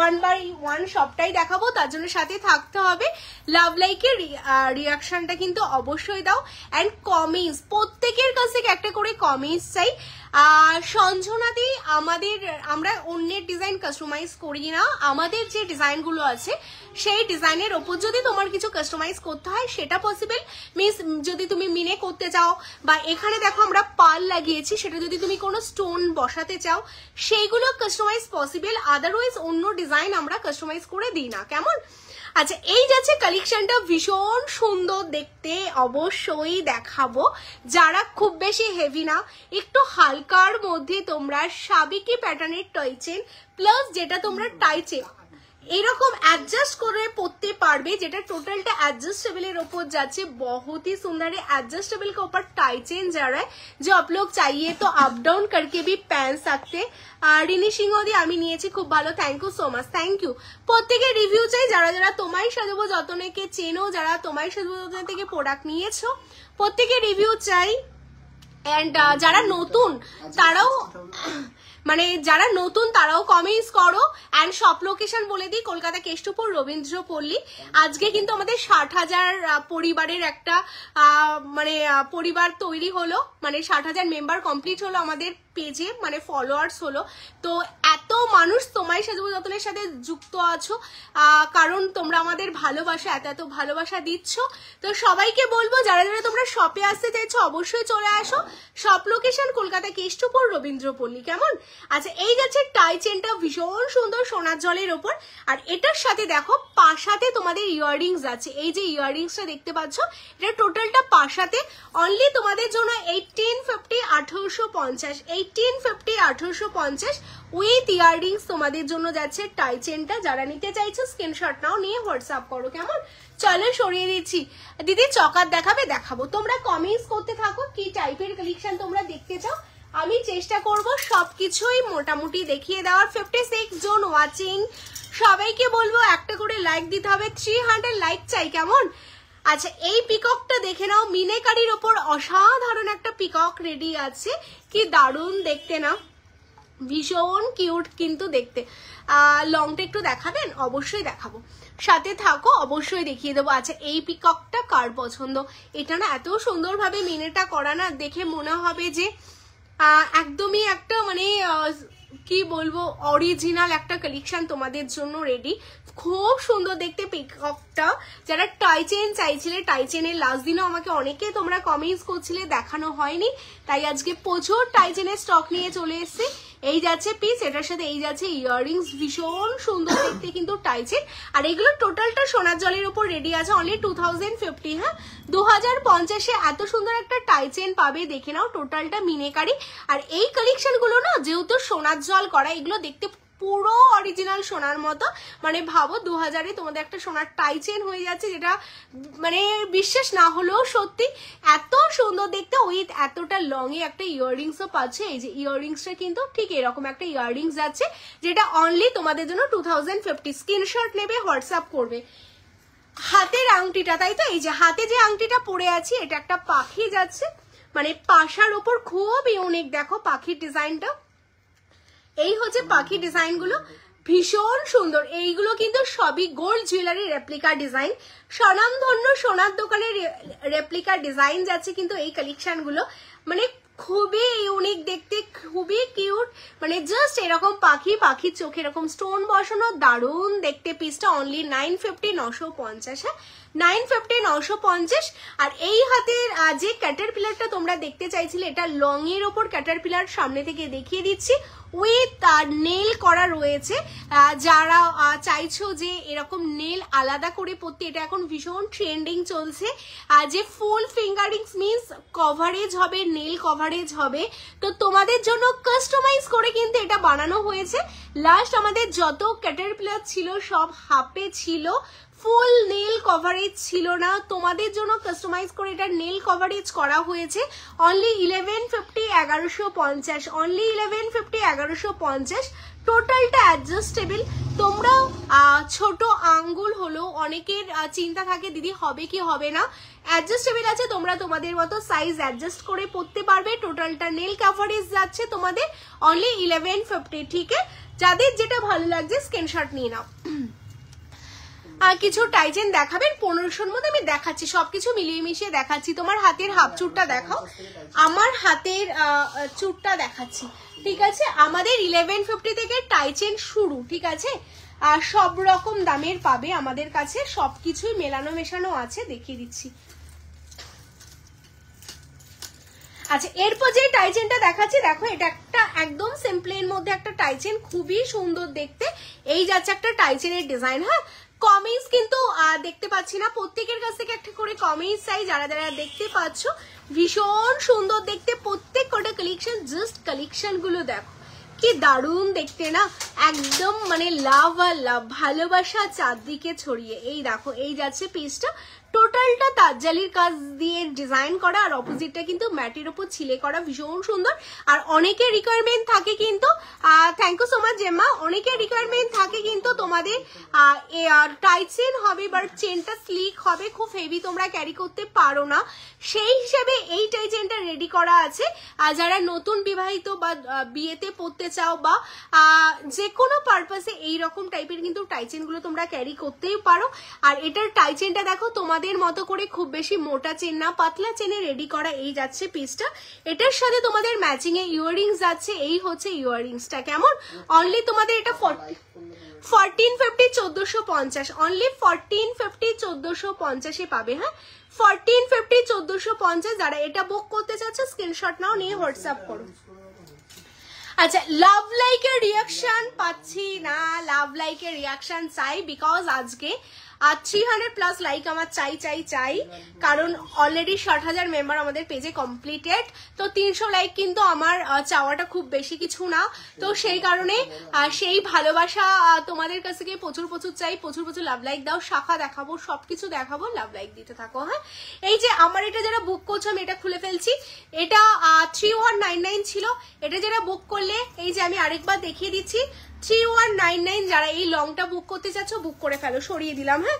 1/1 সবটাই দেখাবো, তার জন্য সাথে থাকতে হবে। লাভ লাইকের রিয়াকশনটা কিন্তু অবশ্যই দাও, অ্যান্ড কমেন্টস, প্রত্যেকের কাছে একটা করে কমেন্টস চাই। সঞ্জনাদি আমরা অন্যের ডিজাইন কাস্টমাইজ করি না, আমাদের যে ডিজাইন গুলো আছে সেই ডিজাইনের ওপর যদি তোমার কিছু কাস্টমাইজ করতে হয় সেটা পসিবল। মিন্স যদি তুমি মিনে করতে চাও, বা এখানে দেখো আমরা পাল লাগিয়েছি, সেটা যদি তুমি কোনো স্টোন বসাতে চাও সেইগুলো কাস্টমাইজ পসিবল, আদারওয়াইজ অন্য ডিজাইন আমরা কাস্টমাইজ করে দিই না, কেমন? আচ্ছা, এই যাচ্ছে কালেকশনটা ভীষণ সুন্দর দেখতে, অবশ্যই দেখাবো। যারা খুব বেশি হেভি না, একটু হালকার মধ্যে তোমরা সাবিকি প্যাটার্নের টয় চেন প্লাস যেটা তোমরা টাই চেন এরকম অ্যাডজাস্ট করে পরতে পারবে, যেটা টোটালটা एडजस्टेबल ওপর যাচ্ছে। बहुत ही सुंदर है, एडजस्टेबल के ऊपर टाई चेन जा रहा है, जो आप लोग चाहिए तो अप डाउन करके भी पहन सकते। রিনি সিংহ দি আমি নিয়েছি, খুব ভালো, thank you so much, thank you. প্রত্যেকের রিভিউ চাই, যারা যারা তোমায় সাজাবো যতনেকে চেনো, যারা তোমায় সাজাবো যতনে থেকে প্রোডাক্ট নিয়েছো, প্রত্যেকের রিভিউ চাই। এন্ড যারা নতুন তারাও মানে যারা নতুন তারাও কমেন্টস করো। এন্ড শপ লোকেশন বলে দিই, কলকাতা কেষ্টপুর রবীন্দ্রপল্লী। আজকে কিন্তু আমাদের 60,000 পরিবারের একটা মানে পরিবার তৈরি হলো, মানে 60,000 মেম্বার কমপ্লিট হলো আমাদের পেজে, মানে ফলোয়ার্স হলো। তো এত মানুষ তোমায় সাজাবো যতনের সাথে যুক্ত আছো, কারণ তোমরা আমাদের ভালোবাসা, এত ভালোবাসা দিচ্ছ। তো সবাইকে বলবো, যারা যারা তোমরা শপে আসতে চাইছো অবশ্যই চলে আসো। শপ লোকেশন কলকাতা কেষ্টপুর রবীন্দ্রপল্লী, কেমন? আচ্ছা, এই যাচ্ছে টাই চেনটা ভীষণ সুন্দর সোনার জলের ওপর, আর এটার সাথে দেখো পাশাতে তোমাদের ইয়াররিংস আছে। এই যে ইয়াররিংসটা দেখতে পাচ্ছ, এটা টোটালটা পাশাতে অনলি তোমাদের জন্য 1850 1850 1850 1850 উইথ ইয়াররিংস তোমাদের জন্য যাচ্ছে টাই চেনটা। যারা নিতে চাইছো স্ক্রিনশট নাও, নিয়ে হোয়াটসঅ্যাপ করো, কেমন? চলো সরিয়ে দিচ্ছি। দিদি চকার দেখাবে? দেখাবো। তোমরা কমেন্টস করতে থাকো কি টাইপের কালেকশন তোমরা দেখতে চাও, আমি চেষ্টা করব সবকিছুই মোটামুটি দেখিয়ে দেওয়ার। 56 জন ওয়াচিং, সবাইকে বলবো একটা করে লাইক দিতে হবে, 300 লাইক চাই, কেমন? আচ্ছা, এই পিককটা দেখে নাও, মিনেকারির ওপর অসাধারণ একটা পিকক রেডি আছে, কি দারুণ দেখতে না, ভীষণ কিউট কিন্তু দেখতে। লংটা একটু দেখাবেন? অবশ্যই দেখাবো, সাথে থাকো, অবশ্যই দেখিয়ে দেবো। আচ্ছা, এই পিককটা কার পছন্দ? এটা না এত সুন্দরভাবে মিনেটা করা না, দেখে মনে হবে যে একদমই একটা মানে কি বলবো, অরিজিনাল একটা কালেকশন তোমাদের জন্য রেডি। খুব সুন্দর দেখতে পিককটা। যারা টাই চেন চাইছিলে, টাই চেনের লাস্ট দিনও আমাকে অনেকে তোমরা কমেন্টস করছিলে, দেখানো হয়নি, তাই আজকে প্রচুর টাই চেনের স্টক নিয়ে চলে এসেছি। এই যাচ্ছে পিস, এটার সাথে এই যাচ্ছে ইয়াররিংস, ভীষণ সুন্দর দেখতে কিন্তু টাইচেন। আর এগুলো টোটালটা সোনার জলের উপর রেডি আছে, অনলি 2050। হ্যাঁ, 2050-এ এত সুন্দর একটা টাইচেন পাবে, দেখে নাও টোটালটা মিনেকারি। আর এই কালেকশন গুলো না যেহেতু সোনার জল করা, এগুলো দেখতে পুরো অরিজিনাল সোনার মতো। মানে ভাবো 2000-এ তোমাদের একটা সোনার টাইচেন হয়ে যাচ্ছে, যেটা মানে বিশ্বাস না হলেও সত্যি এত সুন্দর দেখতে। উইথ এতটা লং এ একটা ইয়াররিংসও পাচ্ছে। এই যে ইয়াররিংসটা কিন্তু ঠিক এরকম একটা ইয়াররিংস যাচ্ছে, যেটা অনলি তোমাদের জন্য 2050। স্ক্রিনশট নেবে, হোয়াটসঅ্যাপ করবে। হাতের আংটিটা, তাই তো, এই যে হাতে যে আংটিটা পরে আছি, এটা একটা পাখি যাচ্ছে, মানে পাশার ওপর খুব ইউনিক। দেখো পাখির ডিজাইনটা, এই হচ্ছে পাখি ডিজাইন গুলো, ভীষণ সুন্দর। এইগুলো কিন্তু সবই গোল্ড জুয়েলারি রেপ্লিকা ডিজাইন, স্বনামধন্য সোনার দোকানের রেপ্লিকা ডিজাইন যাচ্ছে কিন্তু এই কালেকশন গুলো, মানে খুবই ইউনিক দেখতে, খুবই কিউট। মানে জাস্ট এরকম পাখি, পাখির চোখে এরকম স্টোন বসানো, দারুণ দেখতে। পিসটা অনলি 950, 950। হ্যাঁ, 950, 950। আর এই হাতের যে ক্যাটারপিলারটা তোমরা দেখতে চাইছিলে, এটা লং এর ওপর ক্যাটারপিলার, সামনে থেকে দেখিয়ে দিচ্ছি, উইথ নেল করা রয়েছে। যারা চাইছো যে এরকম নেল আলাদা করে পড়তে, এটা এখন ভীষণ ট্রেন্ডিং চলছে। যে ফুল ফিঙ্গারিংস মিন্স কভারেজ হবে, নেল কভারেজ হবে, তো তোমাদের জন্য কাস্টমাইজ করে কিন্তু এটা বানানো হয়েছে। লাস্ট আমাদের যত ক্যাটারপিলার ছিল সব হাফে ছিল, ফুল নেল কভারেজ ছিল না। তোমাদের জন্য কাস্টমাইজ করে এটা নেল কভারেজ করা হয়েছে। Only 1150, 1150, only 1150, 1150। টোটালটা অ্যাডজাস্টেবল। তোমরা ছোট আঙ্গুল হলো অনেকের চিন্তা থাকে দিদি হবে কি হবে না, অ্যাডজাস্টেবল আছে, তোমরা তোমাদের মতো সাইজ অ্যাডজাস্ট করে পড়তে পারবে। টোটালটা নেল কভারেজ যাচ্ছে তোমাদের অনলি 1150। ঠিক আছে, যাদের যেটা ভালো লাগছে স্ক্রিনশট নিয়ে নাও। কিছু টাইচেন দেখাবেন 1500-র মধ্যে, আমি দেখাচ্ছি সবকিছু মিলিয়ে মিশিয়ে দেখাচ্ছি। তোমার হাতের হাফ চুটটা দেখাও, আমার হাতের চুটটা দেখাচ্ছি। ঠিক আছে, আমাদের 1150 থেকে টাইচেন শুরু। ঠিক আছে, আর সব রকম দামের পাবে আমাদের কাছে, সবকিছুই মেলানো মেশানো আছে, দেখিয়ে দিচ্ছি। আচ্ছা, এরপর যে টাইচেনটা দেখাচ্ছি, দেখো এটা একটা একদম সিম্পলের মধ্যে একটা টাইচেন, খুবই সুন্দর দেখতে। এই যাচ্ছে একটা টাইচেনের ডিজাইন। হ্যাঁ, কমেন্টস কিন্তু দেখতে পাচ্ছি না, প্রত্যেকের কাছ থেকে একটা করে কমেন্টস চাই। যারা যারা দেখতে পাচ্ছ, ভীষণ সুন্দর দেখতে প্রত্যেক কটা কালেকশন। জাস্ট কালেকশন গুলো দেখো কি দারুণ দেখতে না, একদম মানে লাভ আর লাভ, ভালোবাসা চারদিকে ছড়িয়ে। এই দেখো, এই যাচ্ছে পিসটা, টোটালটা তাজজালির কাজ দিয়ে ডিজাইন করা, আর অপোজিটটা কিন্তু ম্যাটের উপর ছিলে করা, ভীষণ সুন্দর। আর অনেকের রিকোয়ারমেন্ট থাকে কিন্তু, থ্যাংক ইউ সো মাচ জেম্মা, অনেকের রিকোয়ারমেন্ট থাকে কিন্তু তোমাদের টাইট চেন হবে, বাট চেনটা স্লিক হবে, খুব হেভি তোমরা ক্যারি করতে পারো না, সেই হিসেবে এই টাই চেনটা রেডি করা আছে। যারা নতুন বিবাহিত বা বিয়েতে পড়তে চাও বা যে কোনো পারপাসে এইরকম টাইপের কিন্তু টাইচেন গুলো তোমরা ক্যারি করতেই পারো। আর এটার টাইচেনটা দেখো তোমাদের মতো করে খুব বেশি মোটা চেন না, পাতলা চেনে রেডি করা। এই যাচ্ছে পিসটা, এটার সাথে তোমাদের ম্যাচিং এ ইয়াররিংস যাচ্ছে। এই হচ্ছে ইয়াররিংসটা, কেমন অনলি তোমাদের এটা 1450, 1450, অনলি 1450, 1450 পাবে। হ্যাঁ, 1450, 1450। যারা এটা বুক করতে চাচ্ছে স্ক্রিনশট নাও, নিয়ে হোয়াটসঅ্যাপ করো। আচ্ছা, লাভ লাইকের রিয়াকশন পাচ্ছি না, লাভ লাইকের রিয়াকশন চাই, বিকজ আজকে 300+ লাইক আমার চাই চাই চাই, কারণ অলরেডি 60,000 মেম্বার আমাদের পেজে কমপ্লিটেড। তো 300 লাইক কিন্তু আমার চাওয়াটা খুব বেশি কিছু না, তো সেই কারণে সেই ভালোবাসা তোমাদের কাছ থেকে প্রচুর প্রচুর চাই, প্রচুর প্রচুর লাভ লাইক দাও, শাখা দেখাবো, সবকিছু দেখাবো, লাভ লাইক দিতে থাকো। হ্যাঁ, এই যে আমার এটা যারা বুক করছো, আমি এটা খুলে ফেলছি, এটা 3199 ছিল, এটা যারা বুক করলে এই যে আমি আরেকবার দেখিয়ে দিচ্ছি 3199, যারা এই লংটা বুক করতে চাচ্ছ বুক করে ফেলো, সরিয়ে দিলাম। হ্যাঁ,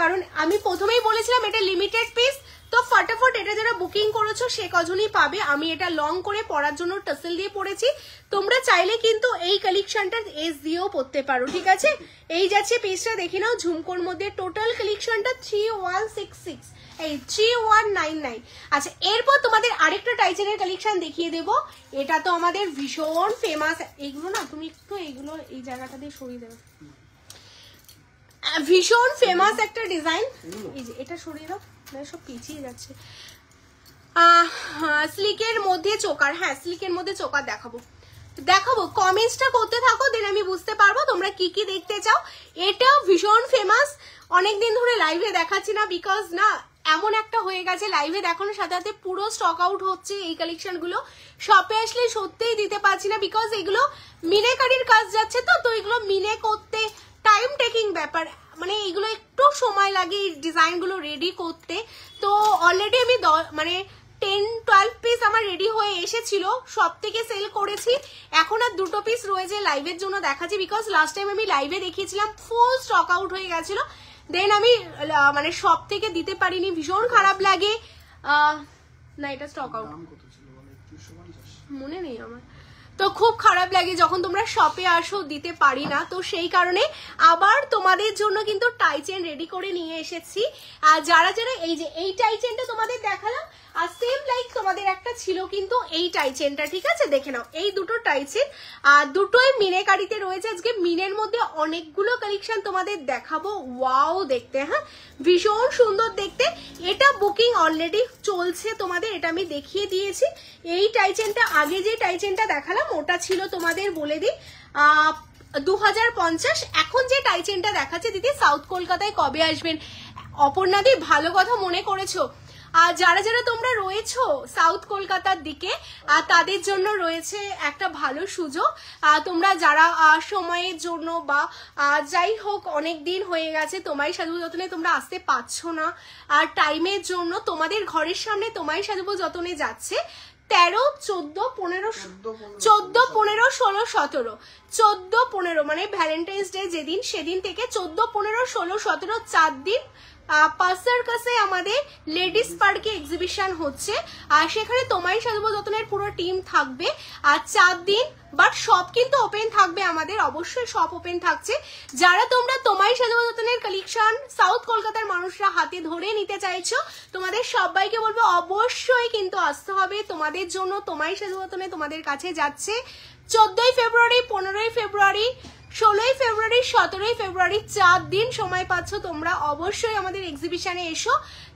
কারণ আমি প্রথমেই বলেছিলাম এটা লিমিটেড পিস, তো ফটাফট এটা যারা বুকিং করেছো সে কজনই পাবে। আমি এটা লং করে পরার জন্য টাসেল দিয়ে পরেছি, তোমরা চাইলে কিন্তু এই কালেকশনটা এস দিয়েও পরতে পারো। ঠিক আছে, এই যাচ্ছে পিসটা, দেখে নাও ঝুমকোর মধ্যে। টোটাল কালেকশনটা 3166, এই 3199। আচ্ছা, এরপর তোমাদের আরেকটা টাইচেনের কালেকশন দেখিয়ে দেবো, এটা তো আমাদের ভীষণ ফেমাস। এইগুলো না তুমি একটু এইগুলো এই জায়গাটা দিয়ে সরিয়ে দেবে, ভীষণ ফেমাস একটা ডিজাইন। এই যে এটা সরিয়ে দাও, সব পিছিয়ে যাচ্ছে। স্লিকের মধ্যে চোকার, হ্যাঁ স্লিকের মধ্যে চোকার দেখাবো। দেখাবো, কমেন্টসটা করতে থাকো, দেন আমি বুঝতে পারবো তোমরা কি কি দেখতে চাও। এটা ভীষণ ফেমাস, অনেকদিন ধরে লাইভে দেখাচ্ছি না, বিকজ না এমন একটা হয়ে গেছে লাইভে দেখানোর সাথে সাথে পুরো স্টক আউট হচ্ছে এই কালেকশন গুলো। শপে আসলে সত্যিই দিতে পারছি না, বিকজ এগুলো মিনেকারির কাজ যাচ্ছে, তো এগুলো মিনে করতে টাইম টেকিং ব্যাপার, মানে এগুলো একটু সময় লাগে এই ডিজাইন গুলো রেডি করতে। তো অলরেডি আমি মানে 10-12 পিস আমার রেডি হয়ে এসেছিল, সব থেকে সেল করেছি, এখন আর 2 পিস রয়েছে লাইভের জন্য দেখাচ্ছি, বিকজ লাস্ট টাইম আমি লাইভে দেখিয়েছিলাম ফুল স্টক আউট হয়ে গেছিল, দেন আমি মানে সব থেকে দিতে পারিনি, ভীষণ খারাপ লাগে। না এটা স্টক আউট মনে নেই আমার, তো খুব খারাপ লাগে যখন তোমরা শপে আসো দিতে পারি না। তো সেই কারণে আবার তোমাদের জন্য কিন্তু টাই চেন রেডি করে নিয়ে এসেছি। আর যারা যারা এই যে এই টাই চেনটা তোমাদের দেখালাম, আর সেম লাইক তোমাদের একটা ছিল কিন্তু এই টাই চেনটা, ঠিক আছে দেখে নাও, এই দুটো টাই চেন আর দুটোই মিনেকারিতে রয়েছে। আজকে মিনের মধ্যে অনেকগুলো কালেকশন তোমাদের দেখাবো, ওয়াও দেখতে, হ্যাঁ ভীষণ সুন্দর দেখতে। এটা বুকিং অলরেডি চলছে তোমাদের, এটা আমি দেখিয়ে দিয়েছি। এই টাই চেনটা আগে যে টাই চেনটা দেখালাম ওটা ছিল তোমাদের বলে দিই 2050। এখন যে টাই চেনটা দেখাচ্ছে দিদি সাউথ কলকাতায় কবে আসবেন? অপর্ণাদি ভালো কথা মনে করেছো। আর যারা যারা তোমরা রয়েছো সাউথ কলকাতার দিকে তাদের জন্য রয়েছে একটা ভালো সুযোগ। তোমরা যারা সময়ের জন্য বা যাই হোক অনেক দিন হয়ে গেছে তোমায় সাজবো যতনে তোমরা আসতে পারছো না, আর টাইমের জন্য তোমাদের ঘরের সামনে তোমায় সাজবো যতনে যাচ্ছে 13, 14, 15, 14, 15, 16, 17, 14, 15 মানে ভ্যালেন্টাইন্স ডে যেদিন সেদিন থেকে 14, 15, 16, 17 4 দিন পাসার কাছে আমাদের লেডিস পার্কে এক্সিবিশন হচ্ছে, আর সেখানে তোমায় সাজবো যতনের পুরো টিম থাকবে। আর 4 দিন বাট সব কিন্তু ওপেন থাকবে আমাদের, অবশ্যই সব ওপেন থাকছে। যারা তোমরা তোমায় সাজবো যতনের কালেকশন সাউথ কলকাতার মানুষরা হাতে ধরে নিতে চাইছো, তোমাদের সবাইকে বলবো অবশ্যই কিন্তু আসতে হবে। তোমাদের জন্য তোমায় সাজবো যতনে তোমাদের কাছে যাচ্ছে 14 ফেব্রুয়ারি, 15 ফেব্রুয়ারি, 16 ফেব্রুয়ারি, 17 ফেব্রুয়ারি, 4 দিন সময় পাচ্ছ তোমরা। অবশ্যই আমাদের এক্সিবিশনে এসো,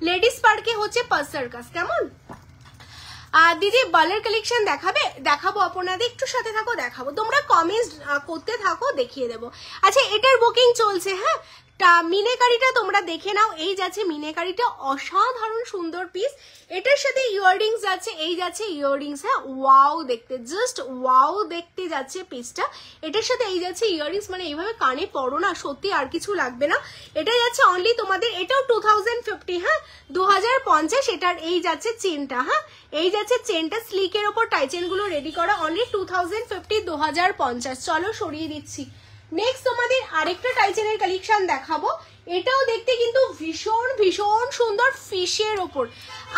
লেডিস পার্কে হচ্ছে পাস সার্কাস। কেমন দিদি বালের কালেকশন দেখাবে? দেখাবো আপনাদের, একটু সাথে থাকো দেখাবো, তোমরা কমেন্টস করতে থাকো দেখিয়ে দেবো। আচ্ছা এটার বুকিং চলছে, হ্যাঁ মিনেকারিটা তোমরা দেখে নাও, এই যাচ্ছে মিনেকারিটা, অসাধারণ সুন্দর পিস। এটার সাথে ইয়াররিংস যাচ্ছে, এই যাচ্ছে ইয়াররিংস, হ্যাঁ ওয়াও দেখতে, জাস্ট ওয়াও দেখতে যাচ্ছে পিসটা। এটার সাথে এই যাচ্ছে ইয়াররিংস, মানে এইভাবে কানে পড়ো না, সত্যি আর কিছু লাগবে না। এটা যাচ্ছে অনলি তোমাদের, এটাও 2050, হ্যাঁ 2050। এটার এই যাচ্ছে চেনটা, হ্যাঁ এই যাচ্ছে চেনটা, স্লিকের ওপর টাই চেন গুলো রেডি করা, অনলি 2050, 2050। চলো সরিয়ে দিচ্ছি। নেক্সট তোমাদের আরেকটা টাইচেনের কালেকশন দেখাবো, এটাও দেখতে কিন্তু ভীষণ ভীষণ সুন্দর, ফিশের ওপর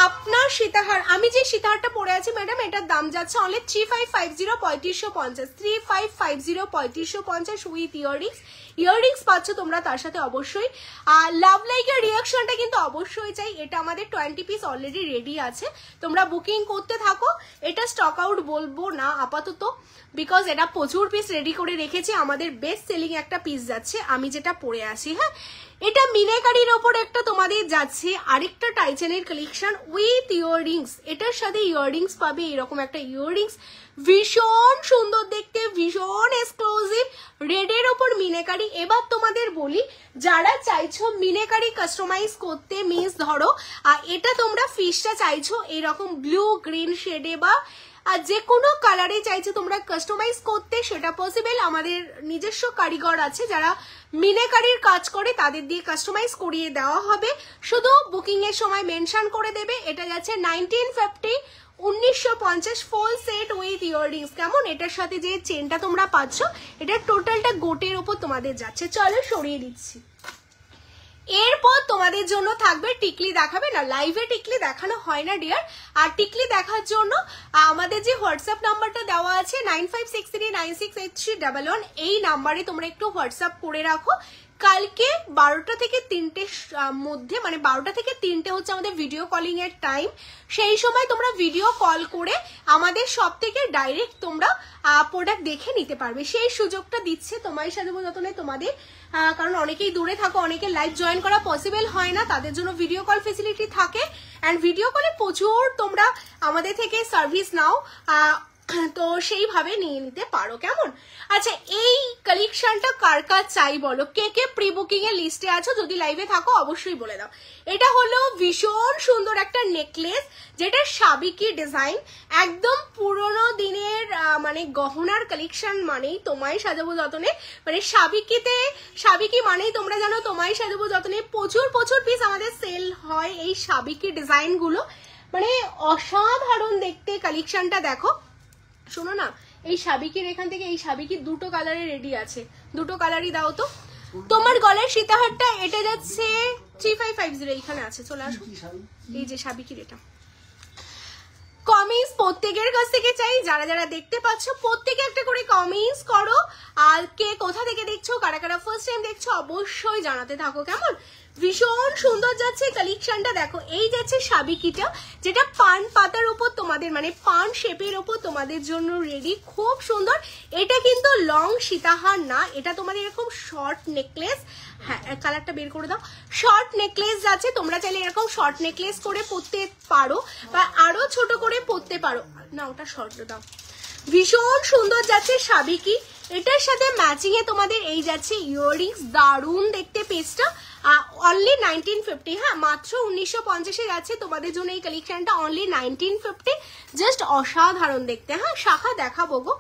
আপনার সীতাহার। আমি যে সীতাহারটা পরে আছি ম্যাডাম, এটার দাম যাচ্ছে অনলি 3550, 3550, 3550, 3550 উইথ ইয়াররিংস। ইয়াররিংস পাচ্ছ তোমরা তার সাথে অবশ্যই। আর লাভ লাইকের রিয়াকশনটা কিন্তু অবশ্যই চাই, এটা আমাদের 20 পিস অলরেডি রেডি আছে, তোমরা বুকিং করতে থাকো। এটা স্টক আউট বলবো না আপাতত, বিকজ এটা প্রচুর পিস রেডি করে রেখেছি, আমাদের বেস্ট সেলিং একটা পিস যাচ্ছে আমি যেটা পরে আছি। হ্যাঁ এটা মিনেকারির ওপর একটা তোমাদের যাচ্ছে আরেকটা টাইচেনের কালেকশন উইথ ইয়াররিংস, এটার সাথে ইয়াররিংস পাবে, এরকম একটা ইয়াররিংস, ভীষণ সুন্দর দেখতে, ভীষণ এক্সক্লুসিভ, রেডের ওপর মিনেকারি। এবার তোমাদের বলি যারা চাইছো মিনেকারি কাস্টমাইজ করতে, মিন্স ধরো এটা তোমরা ফিশটা চাইছো এরকম ব্লু গ্রিন শেডে বা আর যে কোনো কালারে চাইছো তোমরা কাস্টমাইজ করতে, সেটা পসিবল। আমাদের নিজস্ব কারিগর আছে যারা মিনেকারির কাজ করে, তাদের দিয়ে কাস্টমাইজ করিয়ে দেওয়া হবে, শুধু বুকিং এর সময় মেনশন করে দেবে। এটা যাচ্ছে 1950, 1950 ফুল সেট উইথ ইয়াররিংস। কেমন এটার সাথে যে চেনটা তোমরা পাচ্ছ, এটা টোটালটা গোটের ওপর তোমাদের যাচ্ছে। চলো সরিয়ে দিচ্ছি। এরপর তোমাদের জন্য থাকবে টিকলি, দেখাবে না লাইভে টিকলি দেখানো হয় না ডিয়ার। আর টিকলি দেখার জন্য আমাদের যে হোয়াটসঅ্যাপ নাম্বারটা দেওয়া আছে 9563968311, এই নাম্বারে তোমরা একটু হোয়াটসঅ্যাপ করে রাখো। কালকে 12টা থেকে 3টের মধ্যে, মানে 12টা থেকে 3টে হচ্ছে আমাদের ভিডিও কলিং এর টাইম, সেই সময় তোমরা ভিডিও কল করে আমাদের সব থেকে ডাইরেক্ট তোমরা প্রোডাক্ট দেখে নিতে পারবে, সেই সুযোগটা দিচ্ছে তোমায় সাজাবো যতনে তোমাদের। কারণ অনেকেই দূরে থাকো, অনেকে লাইভ জয়েন করা পসিবল হয় না, তাদের জন্য ভিডিও কল ফেসিলিটি থাকে। অ্যান্ড ভিডিও কলে প্রচুর তোমরা আমাদের থেকে সার্ভিস নাও, তো সেইভাবে নিয়ে নিতে পারো, কেমন? আচ্ছা, এই কালেকশনটা কার কার চাই বলো, কে কে প্রি বুকিং এর লিস্টে আছো? যদি লাইভে থাকো অবশ্যই বলে দাও। এটা হলো ভীষণ সুন্দর একটা নেকলেস, যেটা সাবিকি ডিজাইন, একদম পুরোনো দিনের মানে গহনার কালেকশন মানেই তোমায় সাজাবো যতনে, মানে সাবিকি মানেই তোমরা জানো তোমায় সাজাবো যতনে প্রচুর প্রচুর পিস আমাদের সেল হয় এই সাবিকি ডিজাইন গুলো, মানে অসাধারণ দেখতে। কালেকশনটা দেখো, শোনো না, এই সাবিকির এখান থেকে এই সাবিকি দুটো কালারে রেডি আছে, দুটো কালারই দাও তো। তোমার গলার সীতাহারটা এটা যাচ্ছে 3550, এইখানে আছে, চলে আসো। এই যে সাবিকির এটা কমেন্টস প্রত্যেকের কাছ থেকে চাই, যারা যারা দেখতে পাচ্ছ প্রত্যেকে একটা করে কমেন্টস করো, আর কে কোথা থেকে দেখছো, কারা কারা ফার্স্ট টাইম দেখছো অবশ্যই জানাতে থাকো, কেমন? ভীষণ সুন্দর যাচ্ছে কালেকশনটা। দেখো, এই যাচ্ছে সাবিকিটা, যেটা পান পাতার উপর তোমাদের মানে পান শেপের উপর তোমাদের জন্য রেডি, খুব সুন্দর। এটা কিন্তু লং সীতাহার না, এটা তোমাদের এরকম শর্ট নেকলেস। হ্যাঁ, কালারটা বের করে দাও। শর্ট নেকলেস যাচ্ছে, তোমরা চাইলে এরকম শর্ট নেকলেস করে পরতে পারো বা আরো ছোট করে পরতে পারো। না, ওটা শর্ট দাও। ভীষণ সুন্দর যাচ্ছে সাবিকি, এটার সাথে ম্যাচিং এ তোমাদের এই যাচ্ছে ইয়াররিংস, দারুণ দেখতে পিসটা। অনলি 1950, হ্যাঁ মাত্র 1950 যাচ্ছে তোমাদের জন্য এই কালেকশনটা, অনলি 1950, জাস্ট অসাধারণ দেখতে। হ্যাঁ, শাখা দেখাবো গো,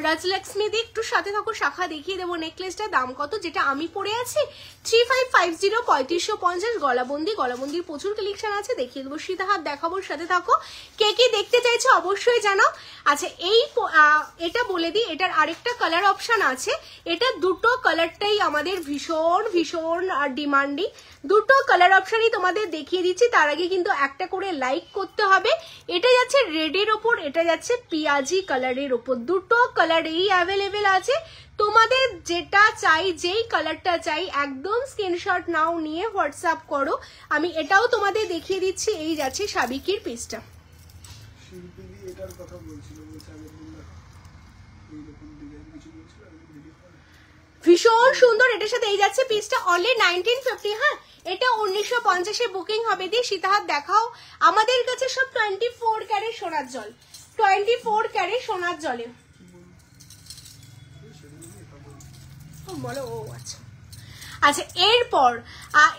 রাজলক্ষ্মী দি একটু সাথে থাকো, শাখা দেখিয়ে দেবো। নেকলেসটার দাম কত, যেটা আমি পরে আছি 3550, 3550 গলাবন্দির প্রচুর কালেকশন আছে, দেখিয়ে দেবো। সীতাহার দেখাবো, সাথে থাকো। কে কি দেখতে চাইছো অবশ্যই জানাও। আচ্ছা, এটা বলে দিই, এটার আরেকটা কালার অপশন আছে, এটা দুটো কালারটাই আমাদের ভীষণ ভীষণ ডিমান্ডিং, দুটো কালার অপশনই তোমাদের দেখিয়ে দিচ্ছি। তার আগে কিন্তু একটা করে লাইক করতে হবে। এটা যাচ্ছে রেডের ওপর, এটা যাচ্ছে পিয়াজি কালারের ওপর, দুটো কালারেই অ্যাভেলেবেল আছে। তোমাদের যেটা চাই, যেই কালারটা চাই, একদম স্ক্রিনশট নাও, নিয়ে হোয়াটসঅ্যাপ করো। আমি এটাও তোমাদের দেখিয়ে দিচ্ছি। এই যাচ্ছে সাবিকির পিসটা। ভীষণ সুন্দর, এটার সাথে এই যাচ্ছে পিসটা, অনলি 1950। হ্যাঁ, এটা 1950 বুকিং হবে। দিয়ে সীতাহার দেখাও। আমাদের কাছে সব 24 ক্যারেট সোনার জল, 24 ক্যারেট সোনার জলে বলো। ও আচ্ছা আচ্ছা, এরপর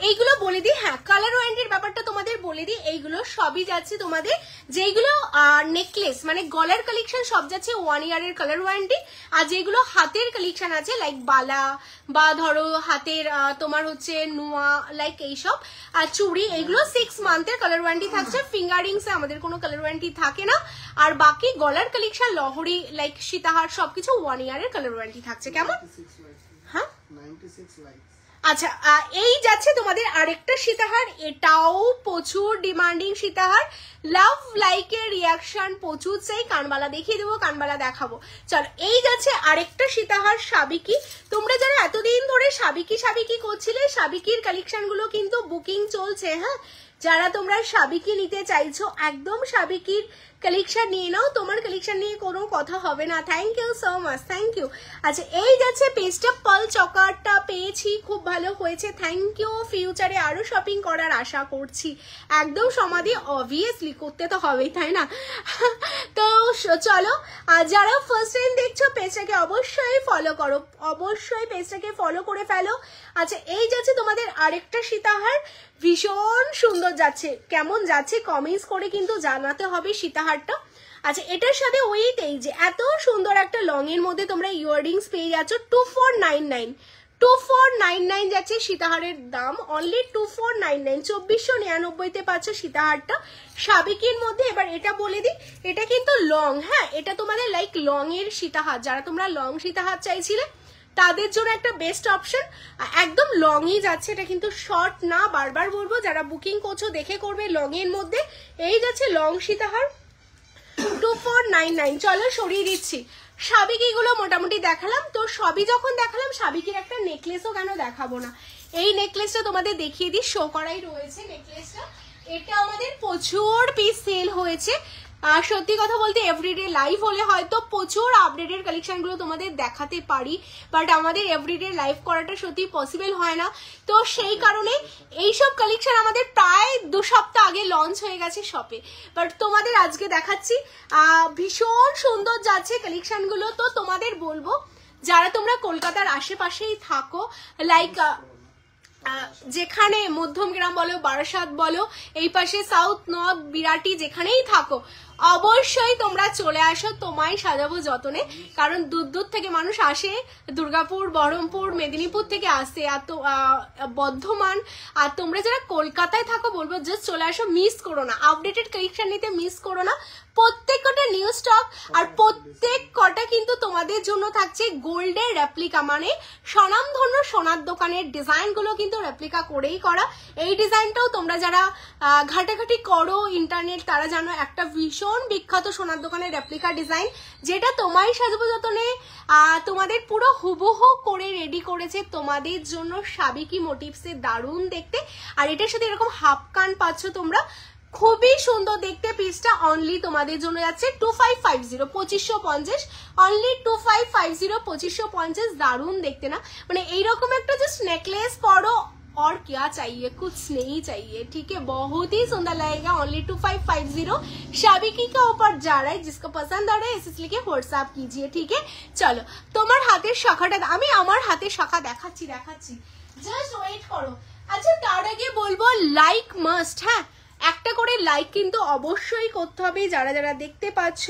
এইগুলো বলে দিই। হ্যাঁ, কালার ওয়ারেন্টির ব্যাপারটা তোমাদের বলে দিই। এইগুলো সবই যাচ্ছে তোমাদের, যেগুলো নেকলেস মানে গলার কালেকশন সব যাচ্ছে 1 ইয়ারের কালার ওয়ারেন্টি, আর যেগুলো হাতের কালেকশন আছে লাইক বালা বা ধরো হাতের তোমার হচ্ছে নোয়া লাইক এইসব আর চুড়ি, এগুলো 6 মান্থের কালার ওয়ারেন্টি থাকছে। ফিঙ্গারিংসে আমাদের কোনো কালার ওয়ারেন্টি থাকে না, আর বাকি গলার কালেকশন লহরি লাইক সীতাহার সবকিছু 1 ইয়ারের কালার ওয়ারেন্টি থাকছে, কেমন? হ্যাঁ, 96 লাইক। আচ্ছা, এই যাচ্ছে তোমাদের আরেকটা সীতাহার, এটাও প্রচুর ডিমান্ডিং সীতাহার, লাভ লাইকের রিয়াকশন প্রচুর চাই। কানবালা দেখিয়ে দেবো, কানবালা দেখাবো। চলো, এই যাচ্ছে আরেকটা সীতাহার সাবিকি। তোমরা যারা এতদিন ধরে সাবিকি করছিলে, সাবিকির কালেকশন গুলো কিন্তু বুকিং চলছে। হ্যাঁ, যারা তোমরা সাবিকি নিতে চাইছো, একদম সাবিকির কালেকশন নিয়ে নাও, তোমার কালেকশন নিয়ে কোনো কথা হবে না। Thank you so much, thank you. আচ্ছা, এই যাচ্ছে পেজটা, পাল চকারটা পেয়েছি, খুব ভালো হয়েছে, থ্যাংক ইউ। ফিউচারে আরো শপিং করার আশা করছি। একদম সমাধি, অবভিয়াসলি করতে তো হবেই, তাই না? তো চলো, যারা ফার্স্ট টাইম দেখছো পেজটাকে অবশ্যই ফলো করো, অবশ্যই পেজটাকে ফলো করে ফেলো। আচ্ছা, এই যাচ্ছে তোমাদের আরেকটা সীতাহার, ভীষণ সুন্দর যাচ্ছে। কেমন যাচ্ছে কমেন্টস করে কিন্তু জানাতে হবে সীতাহারটা। আচ্ছা, এটার সাথে ওয়েট, এই যে এত সুন্দর একটা লং এর মধ্যে তোমরা ইয়াররিংস পেয়ে যাচ্ছ 2499, 2499 যাচ্ছে সীতাহারের দাম, অনলি 2499, 2499 পাচ্ছ সীতাহারটা সাবিকির মধ্যে। এবার এটা বলে দিই, এটা কিন্তু লং। হ্যাঁ, এটা তোমাদের লাইক লং এর সীতাহার, যারা তোমরা লং সীতাহার চাইছিলে তাদের জন্য একটা বেস্ট অপশন, একদম লংই যাচ্ছে, এটা কিন্তু শর্ট না। বারবার বলবো, যারা বুকিং করছো দেখে করবে লং এর মধ্যে। এই যাচ্ছে লং সীতাহার 2499। চলো সরিয়ে দিচ্ছি, সাবিকি গুলো মোটামুটি দেখালাম তো। সবই যখন দেখালাম, সাবিকির একটা নেকলেসও কেন দেখাবো না। এই নেকলেসটা তোমাদের দেখিয়ে দিই, শো করাই রয়েছে নেকলেসটা। এটা আমাদের প্রচুর পিস সেল হয়েছে, সত্যি কথা বলতে এভরিডে লাইভ হলে হয়তো প্রচুর আপডেটেড কালেকশনগুলো তোমাদের দেখাতে পারি, বাট আমাদের এভরিডে লাইভ করাটা সত্যি পসিবল হয় না। তো সেই কারণে এইসব কালেকশন আমাদের প্রায় 2 সপ্তাহ আগে লঞ্চ হয়ে গেছে শপে, বাট তোমাদের আজকে দেখাচ্ছি। ভীষণ সুন্দর যাচ্ছে কালেকশনগুলো। তো তোমাদের বলবো যারা তোমরা কলকাতার আশেপাশেই থাকো, লাইক যেখানে মধ্যমগ্রাম বলো, বারাসাত বলো, এই পাশে সাউথ নর্থ বিরাটি যেখানেই থাকো, অবশ্যই তোমরা চলে আসো তোমায় সাজাবো যতনে। কারণ দূর দূর থেকে মানুষ আসে, দুর্গাপুর, বহরমপুর, মেদিনীপুর থেকে আসে, এত বর্ধমান। আর তোমরা যারা কলকাতায় থাকো বলবো জাস্ট চলে আসো, মিস করো না, আপডেটেড কালেকশন নিতে মিস করো না। প্রত্যেক কটা নিউ স্টক, আর প্রত্যেক কটা কিন্তু তোমাদের জন্য থাকছে গোল্ডের রেপ্লিকা, মানে স্বনামধন্য সোনার দোকানের ডিজাইনগুলো কিন্তু রেপ্লিকা করেই করা। এই ডিজাইনটাও তোমরা যারা ঘাটাঘাটি করো ইন্টারনেট, তারা জানো একটা ভীষণ বিখ্যাত সোনার দোকানের রেপ্লিকা ডিজাইন, যেটা তোমায় সাজাবো যতনে তোমাদের পুরো হুবহু করে রেডি করেছে তোমাদের জন্য সাবিকি মোটিভসে, দারুণ দেখতে। আর এটার সাথে এরকম হাফ কান পাচ্ছ তোমরা, খুবই সুন্দর দেখতে। পিসটা অনলি তোমাদের জন্য যাচ্ছে 2550, 2550, অনলি 2550, 2550। দারুণ দেখতে না, মানে এইরকম একটা জাস্ট नेकलेस परो और क्या चाहिए, कुछ नहीं चाहिए, ठीक है। बहुत ही सुंदर लगेगा, ओनली 2550। शाबिकी का ऊपर जा रहा है, जिसको पसंद आ रहा है इसलिए के व्हाट्सएप कीजिए, ठीक है। चलो তোমার হাতের শাখাটা আমি আমার হাতের শাখা দেখাচ্ছি, জাস্ট ওয়েট করো। আচ্ছা তার আগে বলবো লাইক মাস্ট, হ্যাঁ একটা করে লাইক কিন্তু অবশ্যই করতে হবে। যারা যারা দেখতে পাচ্ছ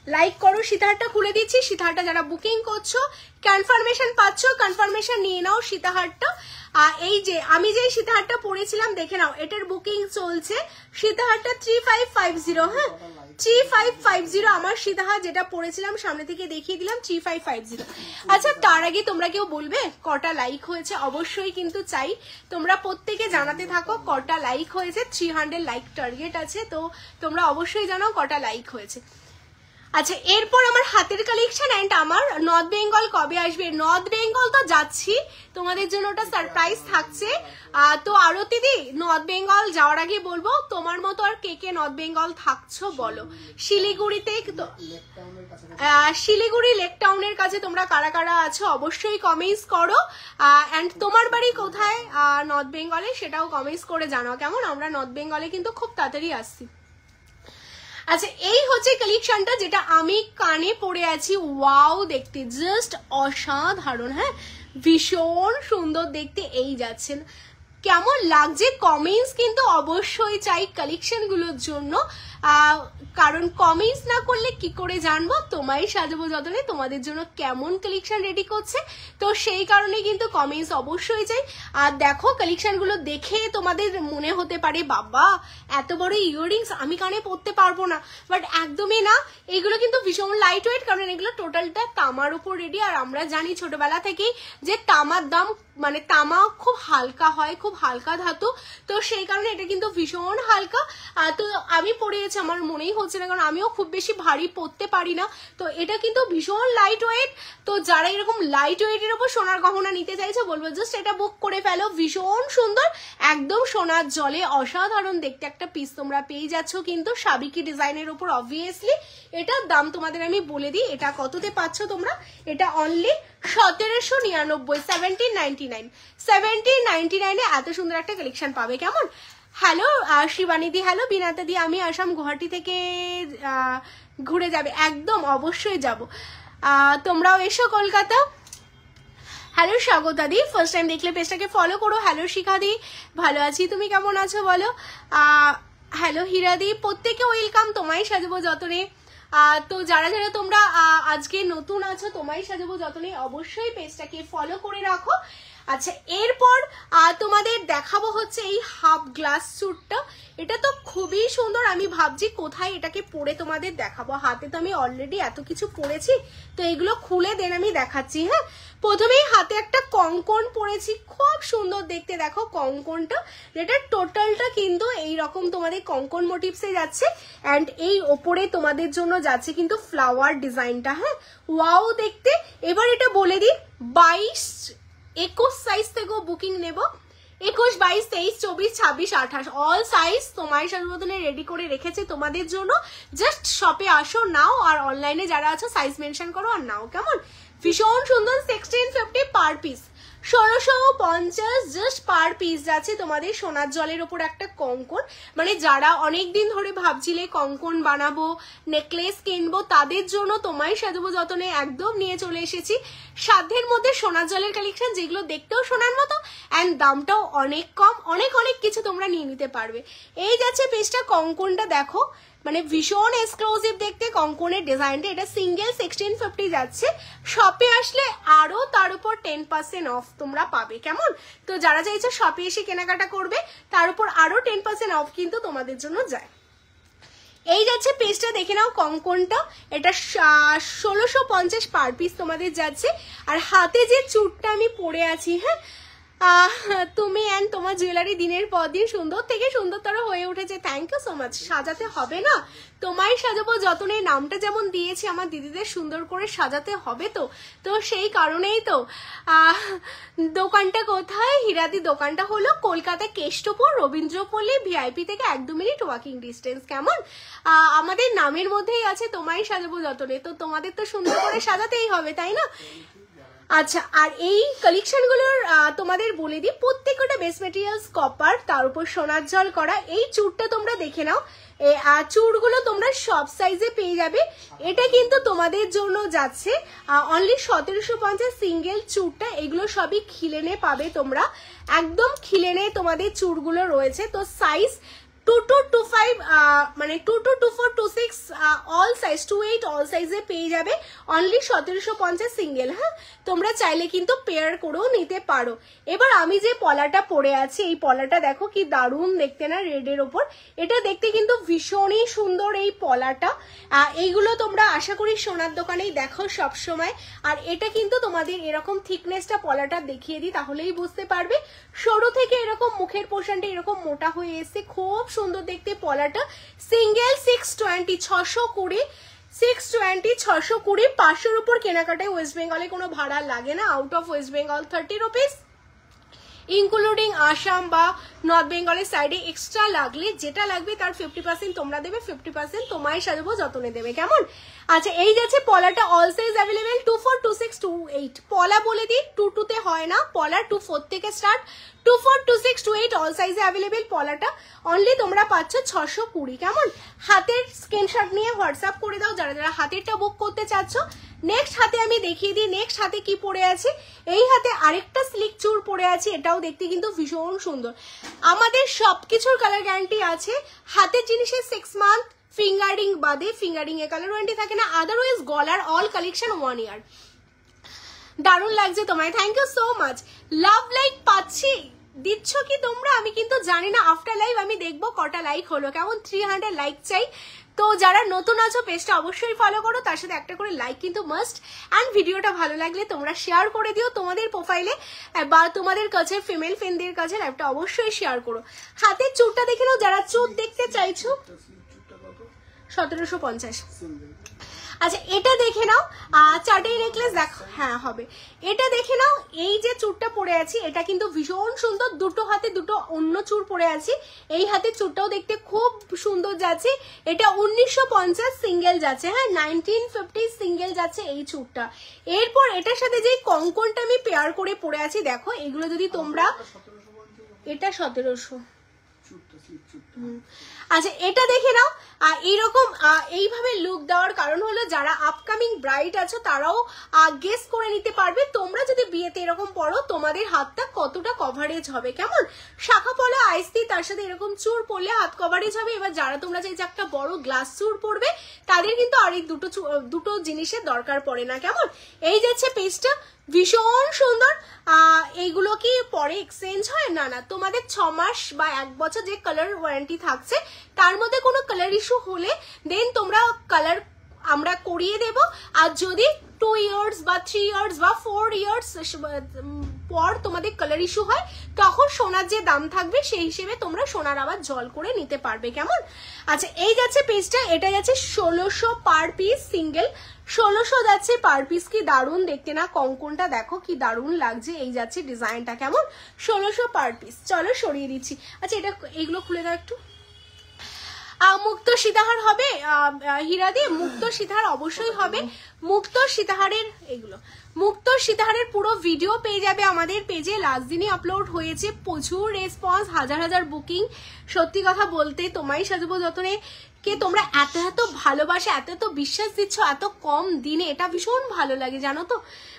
লাইক করো। সীতাহারটা খুলে দিচ্ছি, সীতাহারটা যারা বুকিং করছো কনফার্মেশন পাচ্ছ, কনফার্মেশন নিয়ে নাও সীতাহারটা। এই যে আমি যে সীতাহারটা পরেছিলাম দেখে নাও, এটার বুকিং চলছে। সীতাহারটা 3550, হ্যাঁ 3550 আমার সীতাহার যেটা পরেছিলাম, সামনে থেকে দেখিয়ে দিলাম 3550। আচ্ছা তার আগে তোমরা কেউ বলবে কটা লাইক হয়েছে, অবশ্যই কিন্তু চাই তোমরা প্রত্যেকে জানাতে থাকো কটা লাইক হয়েছে। 300 লাইক টার্গেট আছে, তো তোমরা অবশ্যই জানাও কটা লাইক হয়েছে। আচ্ছা এরপর আমার হাতের কালেকশন এন্ড আমার নর্থ বেঙ্গল কবে আসবে। নর্থ বেঙ্গল তো যাচ্ছি, তোমাদের জন্য ওটা সারপ্রাইজ থাকছে। তো আরতি দি নর্থ বেঙ্গল যাওয়ার আগে বলবো তোমার মতো আর কে কে নর্থ বেঙ্গল থাকছো বলো। শিলিগুড়িতে, শিলিগুড়ি লেক টাউনের কাছে তোমরা কারা কারা আছো অবশ্যই কমেন্টস করো। এন্ড তোমার বাড়ি কোথায় নর্থ বেঙ্গলে সেটাও কমেন্টস করে জানাও কেমন। আমরা নর্থ বেঙ্গলে কিন্তু খুব তাড়াতাড়ি আসছি। আচ্ছা এই হচ্ছে কালেকশনটা যেটা আমি কানে পরে আছি, ওয়াও দেখতে জাস্ট অসাধারণ, হ্যাঁ ভীষণ সুন্দর দেখতে। এই যাচ্ছেন কেমন লাগছে কমেন্টস কিন্তু অবশ্যই চাই কালেকশন গুলোর জন্য, কারণ কমেন্টস না করলে কি করে জানবো তোমায় সাজাবো যতনে তোমাদের জন্য কেমন কালেকশন রেডি করছে। তো সেই কারণে কিন্তু কমেন্টস অবশ্যই চাই। আর দেখো কালেকশন গুলো দেখে তোমাদের মনে হতে পারে বাবা এত বড় ইয়াররিংস আমি কানে পরতে পারবো না, বাট একদমই না, এগুলো কিন্তু ভীষণ লাইট ওয়েট, কারণ এগুলো টোটালটা তামার উপর রেডি। আর আমরা জানি ছোটবেলা থেকেই যে তামার দাম, মানে তামা খুব হালকা হয়, খুব হালকা ধাতু, তো সেই কারণে এটা কিন্তু ভীষণ হালকা। তো আমি পরেছি, আমার মনেই হচ্ছে না, কারণ আমিও খুব বেশি ভারী পরতে পারি না। তো এটা কিন্তু ভীষণ লাইট ওয়েট। তো যারা এরকম লাইট ওয়েটের উপর সোনার গহনা নিতে চাইছে বলবো জাস্ট এটা বুক করে ফেলো, ভীষণ সুন্দর একদম সোনার জলে অসাধারণ দেখতে একটা পিস তোমরা পেয়ে যাচ্ছ কিন্তু সাবিকি ডিজাইনের উপর। অবভিয়াসলি এটার দাম তোমাদের আমি বলে দিই, এটা কততে পাচ্ছ তোমরা। এটা অনলি 1799, 1799, 1799 এত সুন্দর একটা কালেকশন পাবে কেমন। হ্যালো শিবানী দি, হ্যালো বিনাতা দি, আমি আসাম গুয়াহাটি থেকে ঘুরে যাবে, একদম অবশ্যই যাব, তোমরাও এসো কলকাতা। হ্যালো স্বাগতা দি, ফার্স্ট টাইম দেখলে পেজটাকে ফলো করো। হ্যালো শিখা দি, ভালো আছি, তুমি কেমন আছো বলো। হ্যালো হীরা দি, প্রত্যেকে ওয়েলকাম তোমায় সাজাবো যতনে। তো যারা যারা তোমরা আজকে নতুন আছো তোমায় সাজাবো যতনে অবশ্যই পেজটাকে ফলো করে রাখো। আচ্ছা এরপর তোমাদের দেখাবো হচ্ছে এই হাফ গ্লাস স্যুটটা। এটা তো খুবই সুন্দর, আমি ভাবছি কোথায় এটাকে পরে তোমাদের দেখাবো। হাতে তো আমি অলরেডি এত কিছু পরেছি, তো এগুলো খুলে দেন আমি দেখাচ্ছি। হ্যাঁ প্রথমেই হাতে একটা কঙ্কন পরেছি, খুব সুন্দর দেখতে দেখো কঙ্কনটা, যেটা টোটালটা কিন্তু এইরকম তোমাদের কঙ্কন মোটিভসে যাচ্ছে। অ্যান্ড এই ওপরে তোমাদের জন্য যাচ্ছে কিন্তু ফ্লাওয়ার ডিজাইনটা, হ্যাঁ ওয়াও দেখতে। এবার এটা বলে দিই 22-21 সাইজ থেকেও বুকিং নেব, 21, 22, 23, 24, 26, 28 অল সাইজ তোমার সাজবদনে রেডি করে রেখেছে তোমাদের জন্য। জাস্ট শপে আসো নাও, আর অনলাইনে যারা আছো সাইজ মেনশন করো আর নাও। কেমন ভীষণ সুন্দর 1650 per piece, 1650 just per piece যাচ্ছে তোমাদের। সোনার জলের ওপর একটা কঙ্কন, মানে যারা অনেকদিন ধরে ভাবছিলে কঙ্কন বানাবো, নেকলেস কিনবো, তাদের জন্য তোমায় সাজাবো যতনে একদম নিয়ে চলে এসেছি সাধ্যের মধ্যে সোনার জলের কালেকশন, যেগুলো দেখতেও সোনার মতো অ্যান্ড দামটাও অনেক কম। অনেক অনেক কিছু তোমরা নিয়ে নিতে পারবে। এই যাচ্ছে পেজটা, কঙ্কনটা দেখো, মানে ভীষণ এক্সক্লুসিভ দেখতে কঙ্কনের ডিজাইনটা। এটা সিঙ্গেল 1650 যাচ্ছে। শপে আসলে আরো তার উপর 10% অফ তোমরা পাবে। কেমন, তো যারা চাইছো শপে এসে কেনাকাটা করবে, তার উপর আরো 10% অফ কিন্তু তোমাদের জন্য যায়। এই যাচ্ছে পেজটা, দেখে নাও কঙ্কনটা, এটা 1650 পার পিস তোমাদের যাচ্ছে। আর হাতে যে চুটটা আমি পরে আছি, হ্যাঁ তুমি অ্যান্ড তোমার জুয়েলারি দিনের পর দিন সুন্দর থেকে সুন্দরতর হয়ে উঠেছে। Thank you so much. সাজাতে হবে না, তোমায় সাজাবো যতনে নামটা যেমন দিয়েছি, আমার দিদিদের সুন্দর করে সাজাতে হবে। তো সেই কারণেই তো দোকানটা কোথায়? হীরাদি দোকানটা হলো কলকাতা কেষ্টপুর রবীন্দ্রপল্লী ভিআইপি থেকে 1-2 মিনিট ওয়াকিং ডিস্টেন্স। কেমন, আমাদের নামের মধ্যেই আছে তোমায় সাজাবো যতনে, তো তোমাদের তো সুন্দর করে সাজাতেই হবে, তাই না? আচ্ছা, আর এই কালেকশনগুলোর তোমাদের বলে দিই, প্রত্যেকটা বেস মেটেরিয়ালস কপার, তার উপর সোনার জল করা। এই চুড়টা তোমরা দেখে নাও, চুড়গুলো তোমরা সব সাইজে পেয়ে যাবে। এটা কিন্তু তোমাদের জন্য যাচ্ছে অনলি 1750 সিঙ্গেল চুড়টা। এগুলো সবই খিলেনে পাবে তোমরা, একদম খিলেনে তোমাদের চুড়গুলো রয়েছে। তো সাইজ 2 to 25, মানে 2 to 24, 26 অল সাইজ, 28 অল সাইজে পেয়ে যাবে অনলি 1750 সিঙ্গেল। হ্যাঁ, তোমরা চাইলে কিন্তু পেয়ার করেও নিতে পারো। এবার আমি যে পলাটা পরে আছি, এই পলাটা দেখো কি দারুণ দেখতে না, রেডের ওপর। এটা দেখতে কিন্তু ভীষণই সুন্দর এই পলাটা। এইগুলো তোমরা আশা করি সোনার দোকানেই দেখো সব সময়। আর এটা কিন্তু তোমাদের এরকম থিকনেসটা পলাটা দেখিয়ে দিই, তাহলেই বুঝতে পারবে। সরু থেকে এরকম মুখের পোর্শনটা এরকম মোটা হয়ে এসে খুব সুন্দর দেখতে পলাটা। সিঙ্গেল 620, 620, 620 500-র উপর কেনাকাটায় ওয়েস্ট বেঙ্গলে কোনো ভাড়া লাগে না। Out of West Bengal 30 rupees, including Assam বা নর্থ বেঙ্গলের সাইডে এক্সট্রা লাগলে যেটা লাগবে তার 50% তোমরা দেবে, 50% তোমায় সাজাবো যতনে দেবে। কেমন, আচ্ছা এই যাচ্ছে পলাটা, অল সাইজ অ্যাভেলেবেল 24, 26, 28। পলা বলে দিই 22-তে হয় না, পলা 24 থেকে স্টার্ট, 24, 26, 28 অল সাইজে অ্যাভেলেবেল। পলাটা অনলি তোমরা পাচ্ছ 620। কেমন, হাতের স্ক্রিনশট নিয়ে হোয়াটসঅ্যাপ করে দাও যারা যারা হাতেরটা বুক করতে চাচ্ছ। নেক্সট হাতে আমি দেখিয়ে দিই, নেক্সট হাতে কি পরে আছে। এই হাতে আরেকটা স্লিক চুর পরে আছে, এটাও দেখতে কিন্তু ভীষণ সুন্দর। আমাদের সবকিছুর কালার গ্যারান্টি আছে, হাতের জিনিসের 6 মান্থ, ফিঙ্গারিং বাদে, ফিঙ্গারিং এ কালার ওয়ারেন্টি থাকে না, আদারওয়াইজ গলার অল কালেকশন 1 ইয়ার। দারুণ লাগছে তোমায়, thank you so much. Love like পাচ্ছি, দিচ্ছ কি তোমরা আমি কিন্তু জানি না। আফটার লাইভ আমি দেখবো কটা লাইক হলো। কেমন, 300 লাইক চাই। তো যারা নতুন আছো পেজটা অবশ্যই ফলো করো, তার সাথে একটা করে লাইক কিন্তু মাস্ট। অ্যান্ড ভিডিওটা ভালো লাগলে তোমরা শেয়ার করে দিও তোমাদের প্রোফাইলে বা তোমাদের কাছে ফিমেল ফ্রেন্ডদের কাছে লাইভটা অবশ্যই শেয়ার করো। হাতের চুরটা দেখে নাও যারা চুর দেখতে চাইছো, 1750। আচ্ছা এটা দেখে নাও, চারটেই নেকলেস দেখো, হ্যাঁ হবে। এটা দেখে নাও, এই যে চুরটা পরে আছি এটা কিন্তু ভীষণ সুন্দর, দুটো হাতে দুটো অন্য চুর পরে আছি। এই হাতে চুরটাও দেখতে খুব সুন্দর যাচ্ছে। এটা 1950 সিঙ্গেল যাচ্ছে, হ্যাঁ 1950 সিঙ্গেল যাচ্ছে এই চুরটা। এরপর এটার সাথে যে কঙ্কনটা আমি পেয়ার করে পরে আছি দেখো, এগুলো যদি তোমরা, এটা 1700। আচ্ছা এটা দেখে নাও, এইরকম এইভাবে লুক দেওয়ার কারণ হলো যারা আপকামিং ব্রাইড আছো তারাও গেস করে নিতে পারবে তোমরা যদি বিয়েতে এরকম পড়ো তোমাদের হাতটা কতটা কভারেজ হবে। কেমন, শাখা পলা আইসি তার সাথে এরকম চুর পরলে হাত কভারেজ হবে। এবার যারা তোমরা চাইছো একটা বড় গ্লাস চুর পরবে তাদের কিন্তু আর এই দুটো জিনিসের দরকার পড়ে না। কেমন, এই যাচ্ছে পেজটা, ভীষণ সুন্দর। এইগুলো কি পরে এক্সচেঞ্জ হয়? না না, তোমাদের 6 মাস বা 1 বছর যে কালার ওয়ারেন্টি থাকছে তার মধ্যে কোনো কালার ইস্যু হলে দেন তোমরা কালার আমরা করিয়ে দেব। আর যদি 2 ইয়ার্স বা 3 ইয়ার্স বা 4 ইয়ার্স পর তোমাদের কালার ইস্যু হয় তখন সোনার যে দাম থাকবে সেই হিসেবে তোমরা সোনার আবার জল করে নিতে পারবে, কেমন? আচ্ছা এই যাচ্ছে পিসটা, এটা যাচ্ছে 1600 পার পিস, সিঙ্গেল 1600 যাচ্ছে পার পিস। কি দারুণ দেখতে না, কঙ্কনটা দেখো কি দারুণ লাগছে। এই যাচ্ছে ডিজাইনটা, কেমন? 1600 পার পিস। চলো সরিয়ে দিচ্ছি। আচ্ছা এটা এগুলো খুলে দাও একটু। মুক্ত সীতাহার হবে হীরা দিয়ে, মুক্ত সীতাহার অবশ্যই হবে। মুক্ত সীতাহারের এগুলো মুক্ত সীতাহারের পুরো ভিডিও পেয়ে যাবে আমাদের পেজে, লাস্ট দিনই আপলোড হয়েছে। প্রচুর রেসপন্স, হাজার হাজার বুকিং। সত্যি কথা বলতে তোমায় সাজাবো যতনে কে তোমরা এত এত ভালোবাসা, এত এত বিশ্বাস দিচ্ছ এত কম দিনে, এটা ভীষণ ভালো লাগে জানো তো।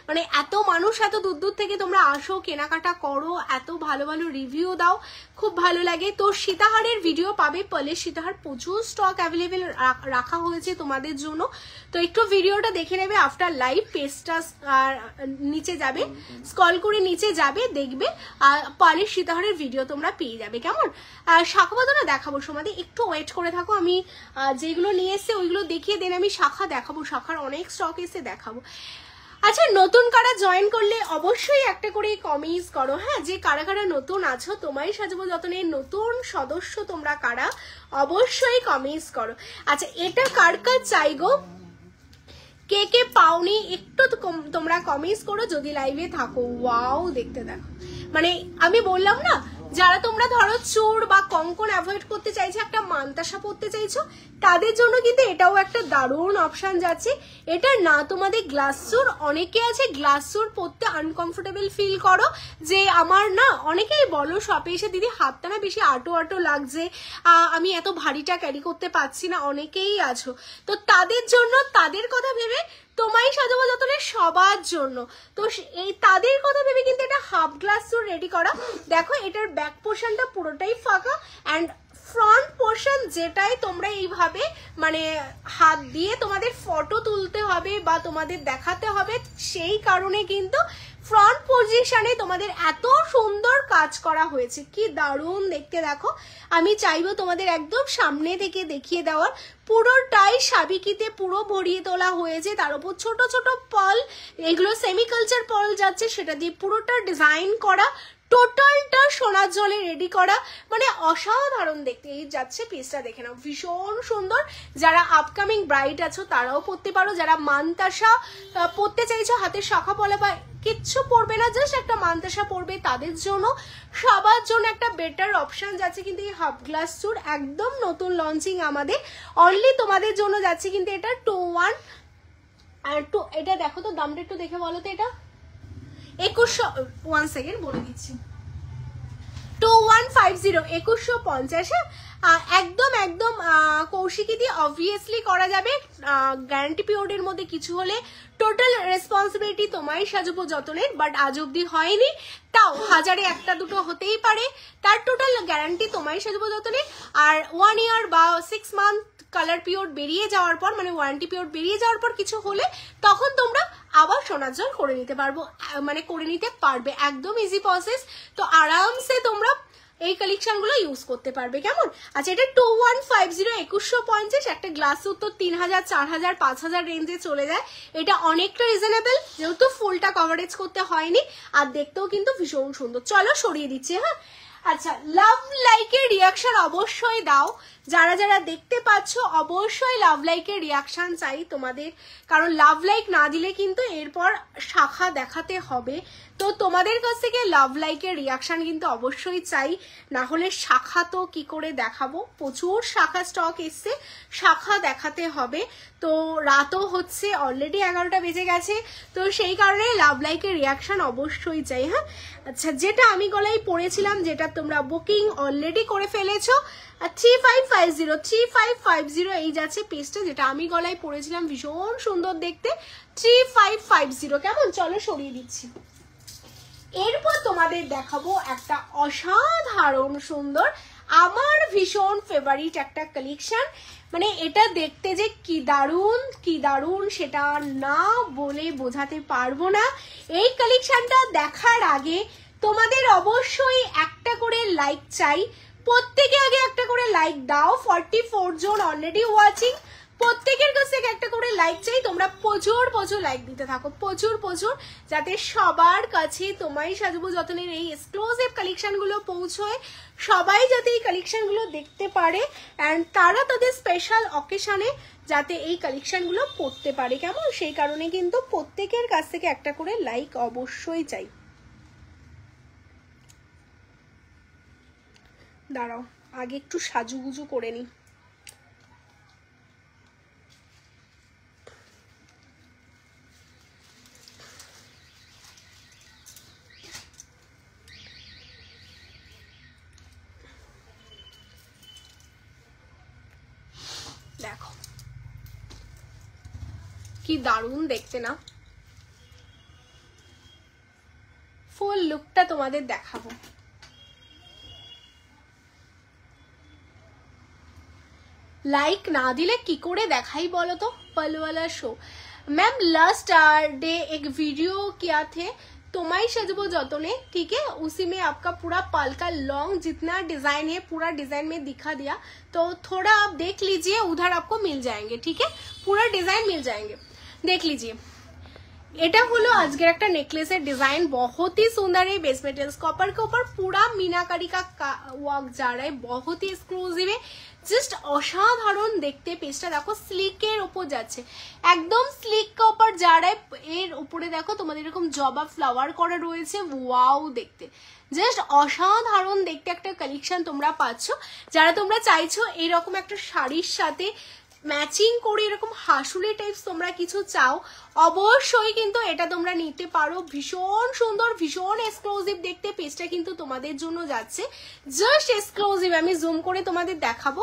মানে এত মানুষ এত দূর দূর থেকে তোমরা আসো, কেনাকাটা করো, এত ভালো ভালো রিভিউ দাও, খুব ভালো লাগে। তো সীতাহারের ভিডিও পাবে, পলের সীতাহার প্রচুর স্টক অ্যাভেলেবেল রাখা হয়েছে তোমাদের জন্য। তো একটু ভিডিওটা দেখে নেবে আফটার লাইভ, পেজটা নিচে যাবে, স্ক্রল করে নিচে যাবে, দেখবে পলের সীতাহারের ভিডিও তোমরা পেয়ে যাবে, কেমন? শাখা বাঁধানো দেখাবো সমাধি, একটু ওয়েট করে থাকো। আমি যেগুলো নিয়ে এসছে ওইগুলো দেখিয়ে দেন, আমি শাখা দেখাবো, শাখার অনেক স্টক এসে দেখাবো। আচ্ছা নতুন কারা জয়েন করলে অবশ্যই একটা করে কমেন্টস করো, হ্যাঁ, যে কারা কারা নতুন আছো, তোমায় সাজাবো যতনের নতুন সদস্য তোমরা কারা, অবশ্যই কমেন্টস করো। আচ্ছা এটা কার কার চাই গো, কে কে পাওনি একটু তোমরা কমেন্টস করো যদি লাইভে থাকো। ওয়াও দেখতে দেখো, মানে আমি বললাম না, যারা তোমরা ধরো চুর বা কঙ্কন অ্যাভয়েড করতে চাইছো, একটা মানতাসা পরতে চাইছো, তাদের জন্য কিন্তু এটাও একটা দারুণ অপশন যাচ্ছে। এটা না তোমাদের গ্লাস চুর, অনেকে আছে গ্লাস চুর পরতে আনকমফোর্টেবল ফিল করো, যে আমার না অনেকেই বলো শপে এসে দিদি হাতটা না বেশি আটো আটো লাগছে, আমি এত ভারীটা ক্যারি করতে পারছি না, অনেকেই আছো। তো তাদের জন্য, তাদের কথা ভেবে তোমায় সাজাবো যতনের সবার জন্য, তো এই তাদের কথা ভেবে কিন্তু এটা হাফ গ্লাস চুর রেডি করা। দেখো এটার ব্যাক পোর্শনটা পুরোটাই ফাঁকা, অ্যান্ড ফ্রন্ট পোর্শন যেটাই তোমরা এইভাবে মানে হাত দিয়ে তোমাদের ফটো তুলতে হবে বা তোমাদের দেখাতে হবে, সেই কারণে কিন্তু ফ্রন্ট পজিশনে তোমাদের এত সুন্দর কাজ করা হয়েছে, কি দারুণ দেখতে দেখো। আমি চাইবো তোমাদের একদম সামনে থেকে দেখিয়ে দেওয়ার, পুরোটাই সাবিকিতে পুরো ভরিয়ে তোলা হয়েছে, তার উপর ছোট ছোট পার্ল, এগুলো সেমিকালচার পার্ল যাচ্ছে, সেটা দিয়ে পুরোটা ডিজাইন করা, টোটালটা সোনার জলে রেডি করা, মানে অসাধারণ দেখতে। এই যাচ্ছে পিসটা দেখে নাও, ভীষণ সুন্দর। যারা আপকামিং ব্রাইড আছো তারাও পরতে পারো, যারা মানতাসা পরতে চাইছো, হাতের শাখা পলা বা কিচ্ছু পরবে না, জাস্ট একটা মানতাসা পরবে, তাদের জন্য সবার জন্য একটা বেটার অপশন যাচ্ছে কিন্তু এই হাফ গ্লাস চুর, একদম নতুন লঞ্চিং আমাদের, অনলি তোমাদের জন্য যাচ্ছে কিন্তু এটা 2-1 আর 2। এটা দেখো তো দামটা একটু দেখে বলো তো, এটা 2100, 1 সেকেন্ড বলে দিচ্ছি, 2150, 2150। একদম একদম কৌশিকী দিয়ে অবভিয়াসলি করা যাবে, গ্যারান্টি পিরিয়ডের মধ্যে কিছু হলে টোটাল রেসপন্সিবিলিটি তোমায় সাজাবো যতনের, বাট আজ অব্দি হয়নি, তাও হাজারে একটা দুটো হতেই পারে, তার টোটাল গ্যারান্টি তোমায় সাজাবো যতনের। আর 1 ইয়ার বা 6 মান্থ কালার পিরিয়ড বেরিয়ে যাওয়ার পর, মানে ওয়ারেন্টি পিরিয়ড বেরিয়ে যাওয়ার পর কিছু হলে তখন তোমরা আবার সোনার জল করে নিতে পারবো, মানে করে নিতে পারবে, একদম ইজি প্রসেস। তো আরামসে তোমরা এই কালেকশনগুলো ইউজ করতে পারবে, কেমন? আচ্ছা এটা 2150, 2150, একটা গ্লাস উত্তর 3000, 4000, 5000 রেঞ্জে চলে যায়। এটা অনেকটা রিজনেবল, যেহেতু ফুলটা কভারেজ করতে হয়নি, আর দেখতেও কিন্তু ভীষণ সুন্দর। চলো সরিয়ে দিচ্ছি, হ্যাঁ। আচ্ছা লাভ লাইকের রিয়াকশন অবশ্যই দাও, যারা যারা দেখতে পাচ্ছ অবশ্যই লাভ লাইকের রিয়াকশন চাই তোমাদের, কারণ লাভ লাইক না দিলে কিন্তু এরপর শাখা দেখাতে হবে। তো তোমাদের কাছ থেকে লাভ লাইকের রিয়াকশন কিন্তু অবশ্যই চাই, না হলে শাখা তো কি করে দেখাবো, প্রচুর শাখা স্টক এসছে, শাখা দেখাতে হবে। তো রাতও হচ্ছে, অলরেডি 11টা বেজে গেছে, তো সেই কারণে লাভ লাইকের রিয়াকশন অবশ্যই চাই, হ্যাঁ। আচ্ছা যেটা আমি গলায় পড়েছিলাম, যেটা তোমরা বুকিং অলরেডি করে ফেলেছো, 3550, 3550 এই যাচ্ছে পেজটা, যেটা আমি গলায় পড়েছিলাম, ভীষণ সুন্দর দেখতে, 3550, কেমন? চলো সরিয়ে দিচ্ছি। এরপর তোমাদের দেখাবো একটা অসাধারণ সুন্দর, আমার ভীষণ ফেভারিট একটা কালেকশন, মানে এটা দেখতে যে কি দারুণ কি দারুণ সেটা না বলে বোঝাতে পারবো না। এই কালেকশনটা দেখার আগে তোমাদের অবশ্যই একটা করে লাইক চাই, প্রত্যেকে আগে একটা করে লাইক দাও। 44 জন অলরেডি ওয়াচিং, প্রত্যেকের কাছ থেকে একটা করে লাইক চাই, তোমরা প্রচুর প্রচুর লাইক দিতে থাকো, প্রচুর প্রচুর, যাতে সবার কাছে তোমায় সাজবো যতনের এই এক্সক্লুসিভ কালেকশনগুলো পৌঁছয়, সবাই যাতে এই কালেকশনগুলো দেখতে পারে অ্যান্ড তারা তাদের স্পেশাল অকেশনে যাতে এই কালেকশনগুলো পড়তে পারে, কেমন? সেই কারণে কিন্তু প্রত্যেকের কাছ থেকে একটা করে লাইক অবশ্যই চাই। দাঁড়াও আগে একটু সাজুগুজু করে নি। দেখো কি দারুণ দেখতে না, ফুল লুকটা তোমাদের দেখাবো। लाइक ना दिले की कोड़े देखाई बोलो तो पल वाला शो। मैम लास्ट डे एक वीडियो किया थे तुम्हारी सजबो जतने, ठीक है, उसी में आपका पूरा पल का लॉन्ग जितना डिजाइन है पूरा डिजाइन में दिखा दिया, तो थोड़ा आप देख लीजिए, उधर आपको मिल जाएंगे, ठीक है, पूरा डिजाइन मिल जाएंगे, देख लीजिए। এটা হলো আজকের একটা নেকলেসের ডিজাইন, बहुत ही सुंदर है, बेस मेटेरियल्स कॉपर के ऊपर पूरा मीनाकारी का वर्क जा रहा है, बहुत ही एक्सक्लूसिव है, জাস্ট অসাধারণ দেখতে। পেজটা দেখো স্লিকের উপর যাচ্ছে, একদম স্লিক কাপড় যারা, এর উপরে দেখো তোমাদের এরকম জবা ফ্লাওয়ার করা রয়েছে, ওয়াও দেখতে, জাস্ট অসাধারণ দেখতে একটা কালেকশন তোমরা পাচ্ছ। যারা তোমরা চাইছো এরকম একটা শাড়ির সাথে ম্যাচিং করে এরকম হাসুলি টাইপস তোমরা কিছু চাও, অবশ্যই কিন্তু এটা তোমরা নিতে পারো। ভীষণ সুন্দর, ভীষণ এক্সক্লুসিভ দেখতে পেজটা কিন্তু তোমাদের জন্য যাচ্ছে, জাস্ট এক্সক্লুসিভ। আমি জুম করে তোমাদের দেখাবো,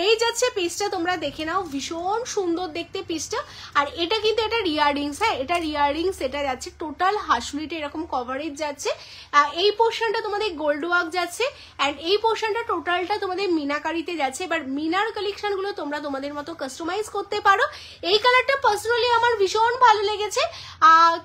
এই যাচ্ছে পেজটা, তোমরা দেখে নাও, ভীষণ সুন্দর দেখতে পেজটা। আর এটা কিন্তু এটা রিয়ারিংস, হ্যাঁ এটা রিয়ারিংস, এটা যাচ্ছে টোটাল হাসুলিটা এরকম কভারেজ যাচ্ছে, এই পোর্শনটা তোমাদের গোল্ড ওয়ার্ক যাচ্ছে অ্যান্ড এই পোর্শনটা টোটালটা তোমাদের মিনাকারিতে যাচ্ছে। এবার মিনার কালেকশন গুলো তোমরা তোমাদের মতো কাস্টমাইজ করতে পারো। এই কালারটা পার্সোনালি আমার ভীষণ ভালো লেগেছে,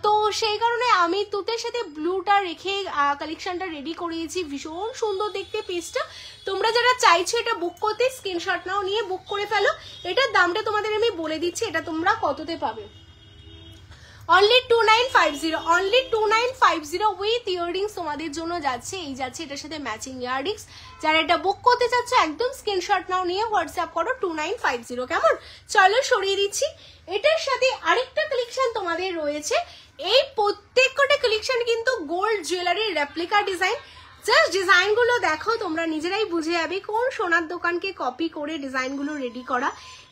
তো সেই কারণে আমি তুতের সাথে ব্লুটা রেখে কালেকশনটা রেডি করিয়েছি, ভীষণ সুন্দর দেখতে পিসটা। তোমরা যারা চাইছো এটা বুক করতে স্ক্রিনশট নাও, নিয়ে বুক করে ফেলো। এটার দামটা তোমাদের আমি বলে দিচ্ছি, এটা তোমরা কততে পাবে। অনলি 2950, অনলি 2950 উইথ ইয়াররিংস তোমাদের জন্য যাচ্ছে, এই যাচ্ছে এটার সাথে ম্যাচিং ইয়াররিংস। যারা এটা বুক করতে চাচ্ছ একদম স্ক্রিনশট নাও, নিয়ে হোয়াটসঅ্যাপ করো 2950, কেমন? চলো সরিয়ে দিচ্ছি। এটার সাথে আরেকটা কালেকশন তোমাদের রয়েছে, এই প্রত্যেকটা কালেকশন কিন্তু গোল্ড জুয়েলারির রেপ্লিকা ডিজাইন। জাস্ট ডিজাইনগুলো দেখো, তোমরা নিজেরাই বুঝে যাবে কোন সোনার দোকানকে কপি করে ডিজাইনগুলো রেডি করা।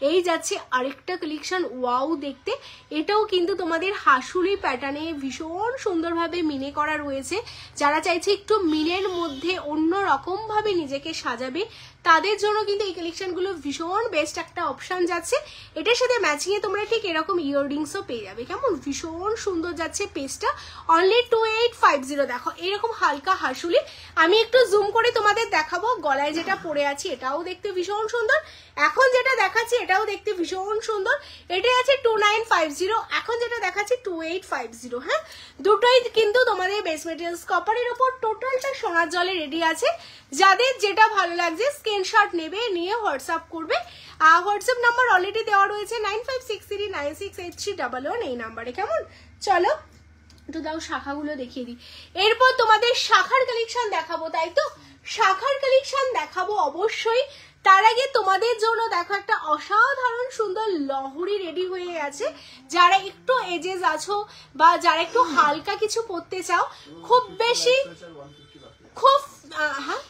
এই যাচ্ছে আরেকটা কালেকশন, ওয়াও দেখতে, এটাও কিন্তু তোমাদের হাসুলি প্যাটার্নে ভীষণ সুন্দরভাবে মিনে করা রয়েছে। যারা চাইছে একটু মিনের মধ্যে অন্য রকম ভাবে নিজেকে সাজাবে তাদের জন্য কিন্তু এই কালেকশনগুলো ভীষণ বেস্ট একটা অপশন যাচ্ছে। এটার সাথে ম্যাচিংয়ে তোমরা ঠিক এরকম ইয়াররিংসও পেয়ে যাবে, কেমন? ভীষণ সুন্দর যাচ্ছে পেজটা। অনলি 2850, দেখো এরকম হালকা হাসুলি। আমি একটু জুম করে তোমাদের দেখাবো, গলায় যেটা পরে আছি এটাও দেখতে ভীষণ সুন্দর, এখন যেটা দেখাচ্ছি এটাও দেখতে ভীষণ সুন্দর। এটা আছে 2950, এখন যেটা দেখাচ্ছি 2850, হ্যাঁ দুটোই কিন্তু তোমাদের বেস মেটেরিয়ালস কপারের উপর টোটালটা সোনার জলে রেডি আছে। যাদের যেটা ভালো লাগছে স্ক্রিনশট নেবে, নিয়ে হোয়াটসঅ্যাপ করবে। হোয়াটসঅ্যাপ নাম্বার অলরেডি দেওয়া রয়েছে 9563968311 এই নাম্বারে, কেমন? চলো একটু দাও শাখাগুলো দেখিয়ে দিই। এরপর তোমাদের শাখার কালেকশন দেখাবো, তাই তো? শাখার কালেকশন দেখাবো অবশ্যই। তার আগে তোমাদের জন্য দেখো একটা অসাধারণ সুন্দর লহরি রেডি হয়ে গেছে। যারা একটু এজেস আছো বা যারা একটু হালকা কিছু পরতে চাও, খুব বেশি হ্যাঁ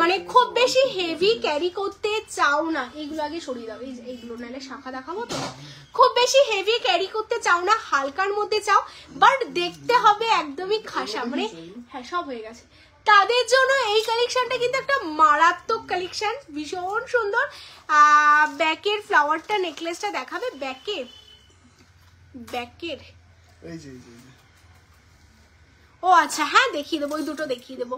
মানে খুব বেশি হেভি ক্যারি করতে চাও না, এইগুলো আগে সরিয়ে দাও, এইগুলো নাহলে শাখা দেখাবো তো। খুব বেশি হেভি ক্যারি করতে চাও না, হালকার মধ্যে চাও, বাট দেখতে হবে একদমই খাসা, মানে হ্যাঁ সব হয়ে গেছে, তাদের জন্য এই কালেকশনটা কিন্তু একটা মারাত্মক কালেকশন, ভীষণ সুন্দর। ব্যাকের ফ্লাওয়ারটা নেকলেসটা দেখাবে, ব্যাকের ও আচ্ছা হ্যাঁ দেখিয়ে দেবো, ওই দুটো দেখিয়ে দেবো।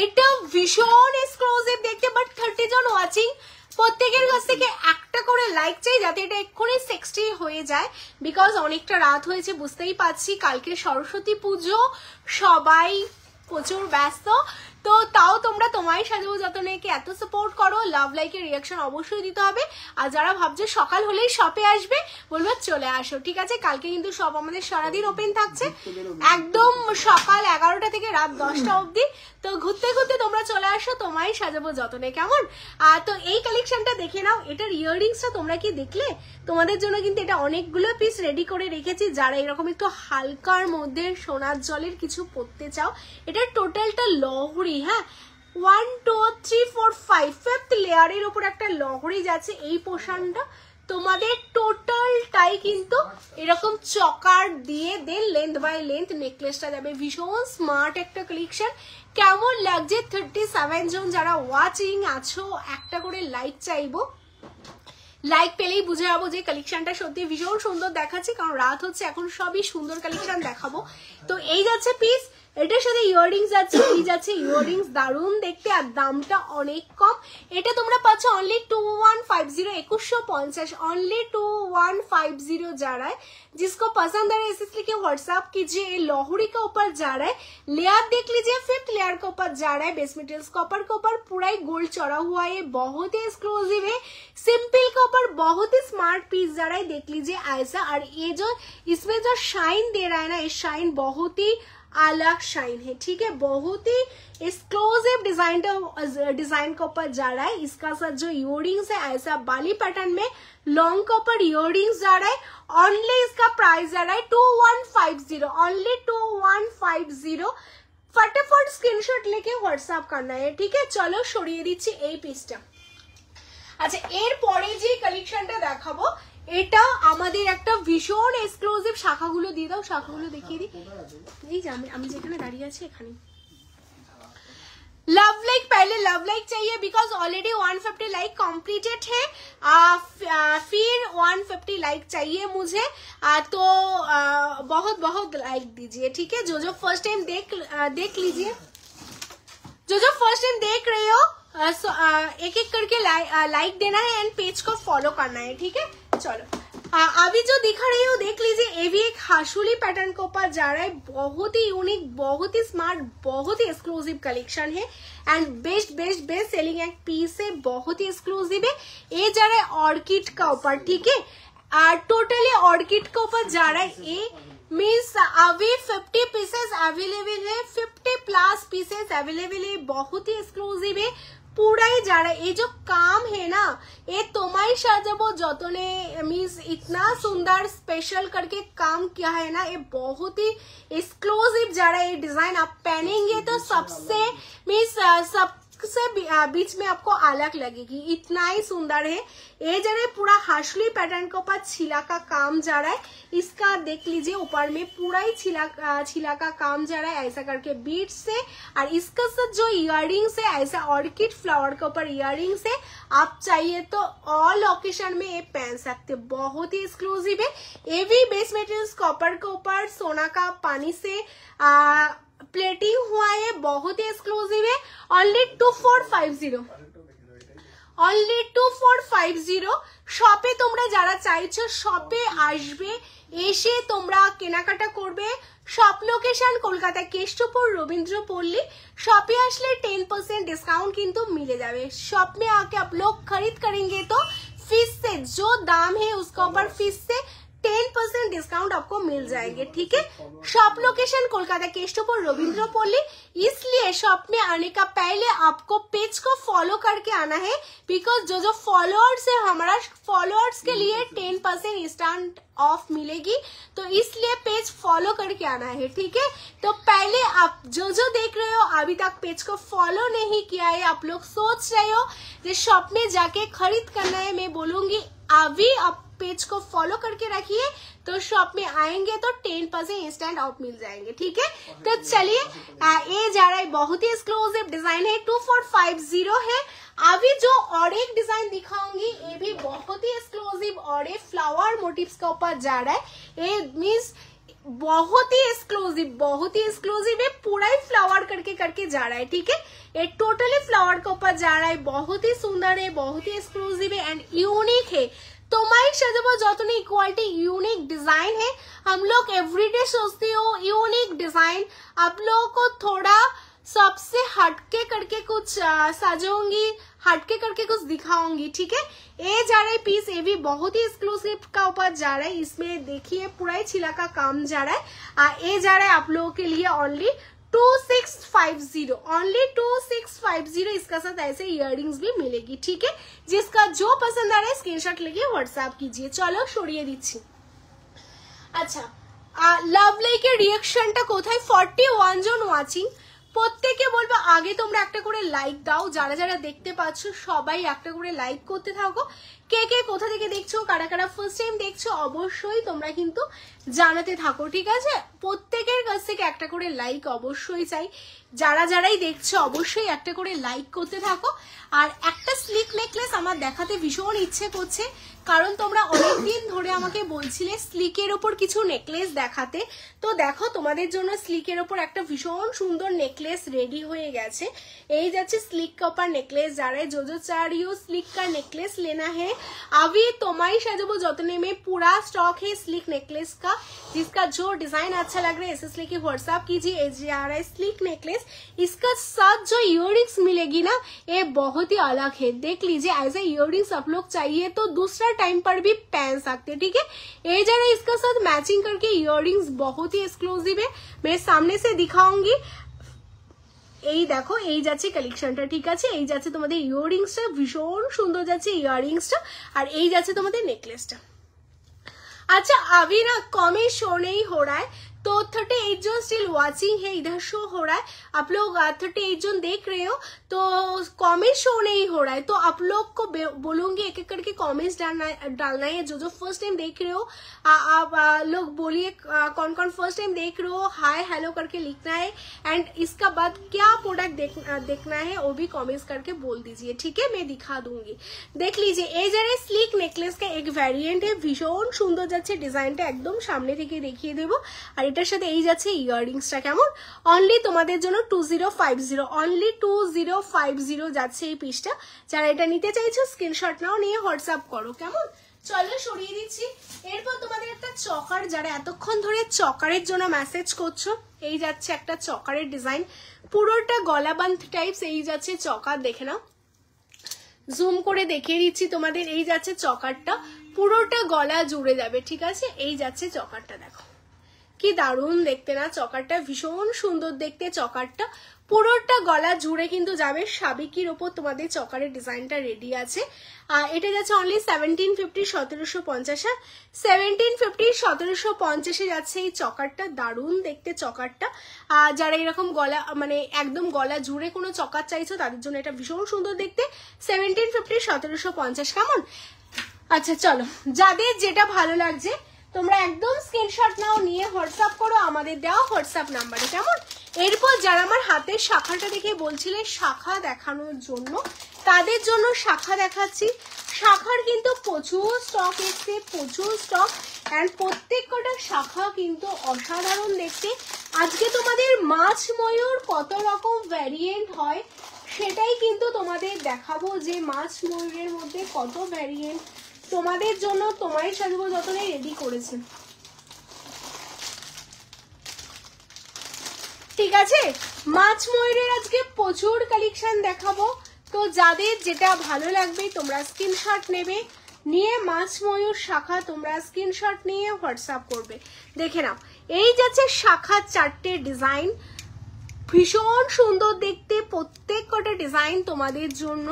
এটা ভীষণ এক্সক্লুসিভ দেখতে, বাট 30 জন ওয়াচিং, প্রত্যেকের কাছ থেকে একটা করে লাইক চাই যাতে এটা এক্ষুনি 60 হয়ে যায়, বিকজ অনেকটা রাত হয়েছে বুঝতেই পারছি। কালকে সরস্বতী পুজো, সবাই প্রচুর ব্যস্ত, তো তাও তোমরা তোমায় সাজাবো যতনেকে এত সাপোর্ট করো, লাভ লাইকের রিয়াকশন অবশ্যই দিতে হবে। আর যারা ভাবছে সকাল হলেই শপে আসবে, বলবো চলে আসো, ঠিক আছে? কালকে কিন্তু সব আমাদের সারাদিন ওপেন থাকছে, একদম সকাল 11টা থেকে রাত 10টা অবধি। তো ঘুরতে ঘুরতে তোমরা চলে আসো, তোমায় সাজাবো যতনে, কেমন? তো এই কালেকশনটা দেখে নাও। এটার ইয়াররিংসটা তোমরা কি দেখলে? তোমাদের জন্য কিন্তু এটা অনেকগুলো পিস রেডি করে রেখেছি, যারা এরকম একটু হালকার মধ্যে সোনার জলের কিছু পরতে চাও। এটার টোটালটা লহরি, হ্যাঁ 1 2 3 4 5 ফিফথ লেয়ারের উপর একটা লহরি যাচ্ছে। এই পোর্শনটা তোমাদের টোটালটাই কিন্তু এরকম চকার দিয়ে দেন লেন্থ বাই লেন্থ নেকলেসটা যাবে। ভীষণ স্মার্ট একটা কালেকশন। কেমন লাগছে? 37 জন যারা ওয়াচিং আছো, একটা করে লাইক চাইবো। লাইক পেলেই বুঝে যাবো যে কালেকশনটা সত্যি ভীষণ সুন্দর দেখাচ্ছে, কারণ রাত হচ্ছে, এখন সবই সুন্দর কালেকশন দেখাবো। তো এই যাচ্ছে পিস, এটার সাথে ইয়াররিংস যাচ্ছে, এই যাচ্ছে ইয়াররিংস, দারুণ দেখতে, আর দামটা অনেক কম। এটা তোমরা পাচ্ছ অনলি 2150, 2150, অনলি 2150। जा रहा है, जिसको पसंद आ रहा है इस लिखे व्हाट्सएप कीजिए। लोहड़ी के ऊपर जा रहा है, लेयर देख लीजिए, 5th लेयर के ऊपर जा रहा है। बेस मटेरियल्स कॉपर के ऊपर पूरा ही गोल्ड चढ़ा हुआ है, बहुत ही एक्सक्लूसिव है। सिंपल के ऊपर बहुत ही स्मार्ट पीस जा रहा है, देख लीजिए ऐसा। और ये जो इसमें जो शाइन दे रहा है ना, ये शाइन बहुत ही अलग शाइन है, ठीक है? बहुत ही एक्सक्लूसिव डिजाइन के ऊपर जा रहा है। इसका साथ जो इयररिंग्स है ऐसा बाली पैटर्न में लॉन्ग के ऊपर इयररिंग्स जा रहा है। ओनली इसका प्राइस जा रहा है 2150, ओनली 2150। फटाफट स्क्रीनशॉट लेके व्हाट्सएप करना है, ठीक है? चलो সরিয়ে দিচ্ছি এই পিসটা। আচ্ছা, এরপরে যে কালেকশনটা দেখাবো, এটা আমাদের একটা ভীষণ এক্সক্লুসিভ। শাখাগুলো দিয়ে দাও, শাখাগুলো দেখিয়ে দিই। এই যে আমি যেখানে দাঁড়িয়ে আছি এখানে। लव लाइक, पहले लव लाइक चाहिए बिकॉज ऑलरेडी 150 लाइक कंप्लीटेड है। फिर 150 लाइक चाहिए मुझे, तो बहुत बहुत लाइक दीजिए, ठीक है? जो फर्स्ट टाइम देख लीजिए, जो फर्स्ट टाइम देख रहे हो, एक एक करके लाइक देना है एंड पेज को फॉलो करना है, ठीक है? चलो, अभी जो दिखा रही हूँ देख लीजिए, ये भी एक हाशुली पैटर्न के ऊपर जा रहा है। बहुत ही यूनिक, बहुत ही स्मार्ट, बहुत ही एक्सक्लूसिव कलेक्शन है and best best best selling एक पीस है, बहुत ही एक्सक्लूसिव है। ये जा रहा है ऑर्किड का ऊपर, ठीक है? टोटली ऑर्किड के ऊपर जा रहा है। ये मीन्स अभी 50 पीसेस अवेलेबल है, 50+ पीसेस अवेलेबल है, बहुत ही एक्सक्लूसिव है। पूरा ही जा रहा है। ये जो काम है ना, ये तुम्हारी साजाबो जतने मीन्स इतना सुंदर स्पेशल करके काम किया है ना, ये बहुत ही एक्सक्लूसिव जा रहा है। ये डिजाइन आप पहनेंगे तो सबसे मीन्स सबसे बीच में आपको अलग लगेगी, इतना ही सुंदर है। ये जा रहा है पूरा हाशली पैटर्न के ऊपर छिला का काम जा रहा है। इसका देख लीजिए, ऊपर में पूरा ही छिला का काम जा रहा है ऐसा करके बीट्स से। और इसका साथ जो इयररिंग्स है ऐसा ऑर्किड फ्लावर के ऊपर इयररिंग्स है। आप चाहिए तो ऑल ओकेशन में ये पहन सकते, बहुत ही एक्सक्लूसिव है। ये भी बेस मटेरियल्स कॉपर के ऊपर सोना का पानी से प्लेटिंग हुआ है, बहुत ही एक्सक्लूसिव है। Only 2450, only 2450। শপে তোমরা যারা চাইছো শপে আসবে, এসে তোমরা কেনাকাটা করবে। Shop location Kolkata Keshtopur Rabindrapalli. शॉपे আসলে 10% डिस्काउंट किंतु मिले जावे। शॉप में आके आप लोग खरीद करेंगे तो फीस से जो दाम है उसका ऊपर फीस से 10% डिस्काउंट आपको मिल जाएंगे, ठीक है? Shop location Kolkata Keshtopur Rabindrapalli. इसलिए शॉप में आने का पहले आपको पेज को फॉलो करके आना है, बिकॉज जो फॉलोअर्स है हमारा फॉलोअर्स के लिए 10% इंस्टेंट ऑफ मिलेगी, तो इसलिए पेज फॉलो करके आना है, ठीक है? तो पहले आप जो देख रहे हो अभी तक पेज को फॉलो नहीं किया है, आप लोग सोच रहे हो कि शॉप में जाके खरीद करना है, मैं बोलूंगी अभी आप पेज को फॉलो करके रखिए, तो शॉप में आएंगे तो 10% इंस्टेंट ऑफ मिल जाएंगे, ठीक है? तो चलिए, ये जा रहा है बहुत ही एक्सक्लूसिव डिजाइन है, 2450 है। अभी जो और एक डिजाइन दिखाऊंगी ये भी बहुत ही एक्सक्लूसिव और ये फ्लावर मोटिव्स का ऊपर जा रहा है। ये मीन्स बहुत ही एक्सक्लूसिव, बहुत ही एक्सक्लूसिव है, पूरा ही फ्लावर करके जा रहा है, ठीक है? ये टोटली फ्लावर के ऊपर जा रहा है, बहुत ही सुंदर है, बहुत ही एक्सक्लूसिव है एंड यूनिक है। तुम्हारी सजबो जतने क्वालिटी यूनिक डिजाइन है। हम लोग एवरीडे सोचते हो यूनिक डिजाइन, आप लोगों को थोड़ा सबसे हटके करके कुछ सजूंगी, हटके करके कुछ दिखाऊंगी, ठीक है। ये जा रहा है पीस, ये भी बहुत ही एक्सक्लूसिव का ऊपर जा रहा है। इसमें देखिए पूरा ही छिला का काम जा रहा है। ये जा रहा है आप लोगों के लिए ओनली 2650, ओनली 2650। इसका साथ ऐसे इयररिंग्स भी मिलेगी, ठीक है। जिसका जो पसंद आ रहा है स्क्रीनशॉट लेके व्हाट्सएप कीजिए। चलो सरिये दिच्छी। अच्छा, লাভলাইকের রিঅ্যাকশনটা কোথায়? 41 জন ওয়াচিং। প্রত্যেকে বলবো আগে তোমরা একটা করে লাইক দাও, যারা যারা দেখতে পাচ্ছ সবাই একটা করে লাইক করতে থাকো। কে কে কোথা থেকে দেখছো, কারা কারা ফার্স্ট টাইম দেখছো অবশ্যই তোমরা কিন্তু জানাতে থাকো, ঠিক আছে। প্রত্যেকের কাছ থেকে একটা করে লাইক অবশ্যই চাই। যারা যারাই দেখছো অবশ্যই একটা করে লাইক করতে থাকো। আর একটা স্লিক নেকলেস আমার দেখাতে ভীষণ ইচ্ছে করছে, কারণ তোমরা অনেকদিন ধরে আমাকে বলছিলে স্লিকের ওপর কিছু নেকলেস দেখাতে। তো দেখো তোমাদের জন্য স্লিকের ওপর একটা ভীষণ সুন্দর নেকলেস রেডি হয়ে গেছে। এই যাচ্ছে স্লিक का ऊपर नेकलेस जा रहा है। जो जो चाह रही हो स्लिक का नेकलेस लेना है, अभी तुम्हारी सजबो जतने में पूरा स्टॉक है स्लिक नेकलेस का। जिसका जो डिजाइन अच्छा लग रहा है एसएस लेके व्हाट्सएप कीजिए। आ रहा है स्लिक नेकलेस, इसका साथ जो इयररिंग्स मिलेगी ना ये बहुत ही अलग है। देख लीजिए ऐसे इयररिंग्स आप लोग चाहिए तो दूसरा टाइम पर भी पहन सकते हैं, ठीक है। ये जा रहा है इसका साथ मैचिंग करके इयररिंग्स बहुत ही एक्सक्लूसिव है। मैं सामने से दिखाऊंगी। এই দেখো এই যাচ্ছে কালেকশনটা, ঠিক আছে। এই যাচ্ছে তোমাদের ইয়াররিংসটা, ভীষণ সুন্দর যাচ্ছে ইয়াররিংসটা। আর এই যাচ্ছে তোমাদের নেকলেসটা। अच्छा अभी ना कॉमें शो नहीं हो रहा है, तो 38 जो स्टिल वाचिंग है इधर शो हो रहा है। आप लोग 38 जो देख रहे हो तो कॉमेंट शो नहीं हो रहा है, तो आप लोग को बोलूंगी एक एक करके कमेंट्स डालना है। जो जो फर्स्ट टाइम देख रहे हो आप लोग बोलिए कौन कौन फर्स्ट टाइम देख रहे हो, हाय हेलो करके लिखना है। एंड इसका बाद क्या प्रोडक्ट देखना है वो भी कमेंट्स करके बोल दीजिए, ठीक है। मैं दिखा दूंगी। देख लीजिए ये जरा स्लिक नेकलेस का एक वेरिएंट है, भीषण सुंदर যাচ্ছে ডিজাইনটা, একদম সামনে থেকে দেখিয়ে দেবো। আর এটার সাথে এই যাচ্ছে ইয়াররিংসটা, কেমন। অনলি তোমাদের জন্য 2050, অনলি 2050 যাচ্ছে এই পিসটা। যারা এটা নিতে চাইছো স্ক্রিনশট নাও, নিয়ে হোয়াটসঅ্যাপ করো, কেমন। চলো সরিয়ে দিচ্ছি। এরপর তোমাদের একটা চকার, যারা এতক্ষণ ধরে চকারের জন্য মেসেজ করছো, এই যাচ্ছে একটা চকারের ডিজাইন, পুরোটা গলাবান্ধ টাইপস। এই যাচ্ছে চকার, দেখে নাও, জুম করে দেখিয়ে দিচ্ছি তোমাদের। এই যাচ্ছে চকারটা, পুরোটা গলা জুড়ে যাবে, ঠিক আছে। এই যাচ্ছে চকারটা, দেখো কি দারুণ দেখতে না চকারটা, ভীষণ সুন্দর দেখতে চকারটা, পুরোটা গলা জুড়ে কিন্তু যাবে। সাবিকির ওপর তোমাদের চকারের ডিজাইনটা রেডি আছে। আর এটা যাচ্ছে অনলি 1750, 1750। 1750, 1750 যাচ্ছে এই চকারটা, দারুণ দেখতে চকারটা। আর যারা এরকম গলা মানে একদম গলা জুড়ে কোনো চকার চাইছো তাদের জন্য এটা ভীষণ সুন্দর দেখতে। 1750, 1750, কেমন। আচ্ছা চলো, যাদের যেটা ভালো লাগছে তোমরা একদম স্ক্রিনশট নাও, নিয়ে হোয়াটসঅ্যাপ করো আমাদের দেওয়া হোয়াটসঅ্যাপ নাম্বারে, কেমন। এরপর যারা আমার হাতের শাখাটা দেখে বলছিলে শাখা দেখানোর জন্য, তাদের জন্য শাখা দেখাচ্ছি। শাখার কিন্তু প্রচুর স্টক এসছে, প্রচুর স্টক। এন্ড প্রত্যেক কটা শাখা কিন্তু অসাধারণ দেখতে। আজকে তোমাদের মাছ ময়ূর কত রকম ভ্যারিয়েন্ট হয় সেটাই কিন্তু তোমাদের দেখাবো, যে মাছ ময়ূরের মধ্যে কত ভ্যারিয়েন্ট তোমাদের জন্য তোমারই সাজবো যতনে রেডি করেছে, ঠিক আছে। মাছ ময়ূরের আজকে প্রচুর কালেকশন দেখাবো, তো যাদের যেটা ভালো লাগবে তোমরা স্ক্রিনশট নেবে, নিয়ে মাছ ময়ূর শাখা তোমরা স্ক্রিনশট নিয়ে হোয়াটসঅ্যাপ করবে। দেখে নাও এই যাচ্ছে শাখা, 4টে ডিজাইন, ভীষণ সুন্দর দেখতে প্রত্যেক কটা ডিজাইন তোমাদের জন্য।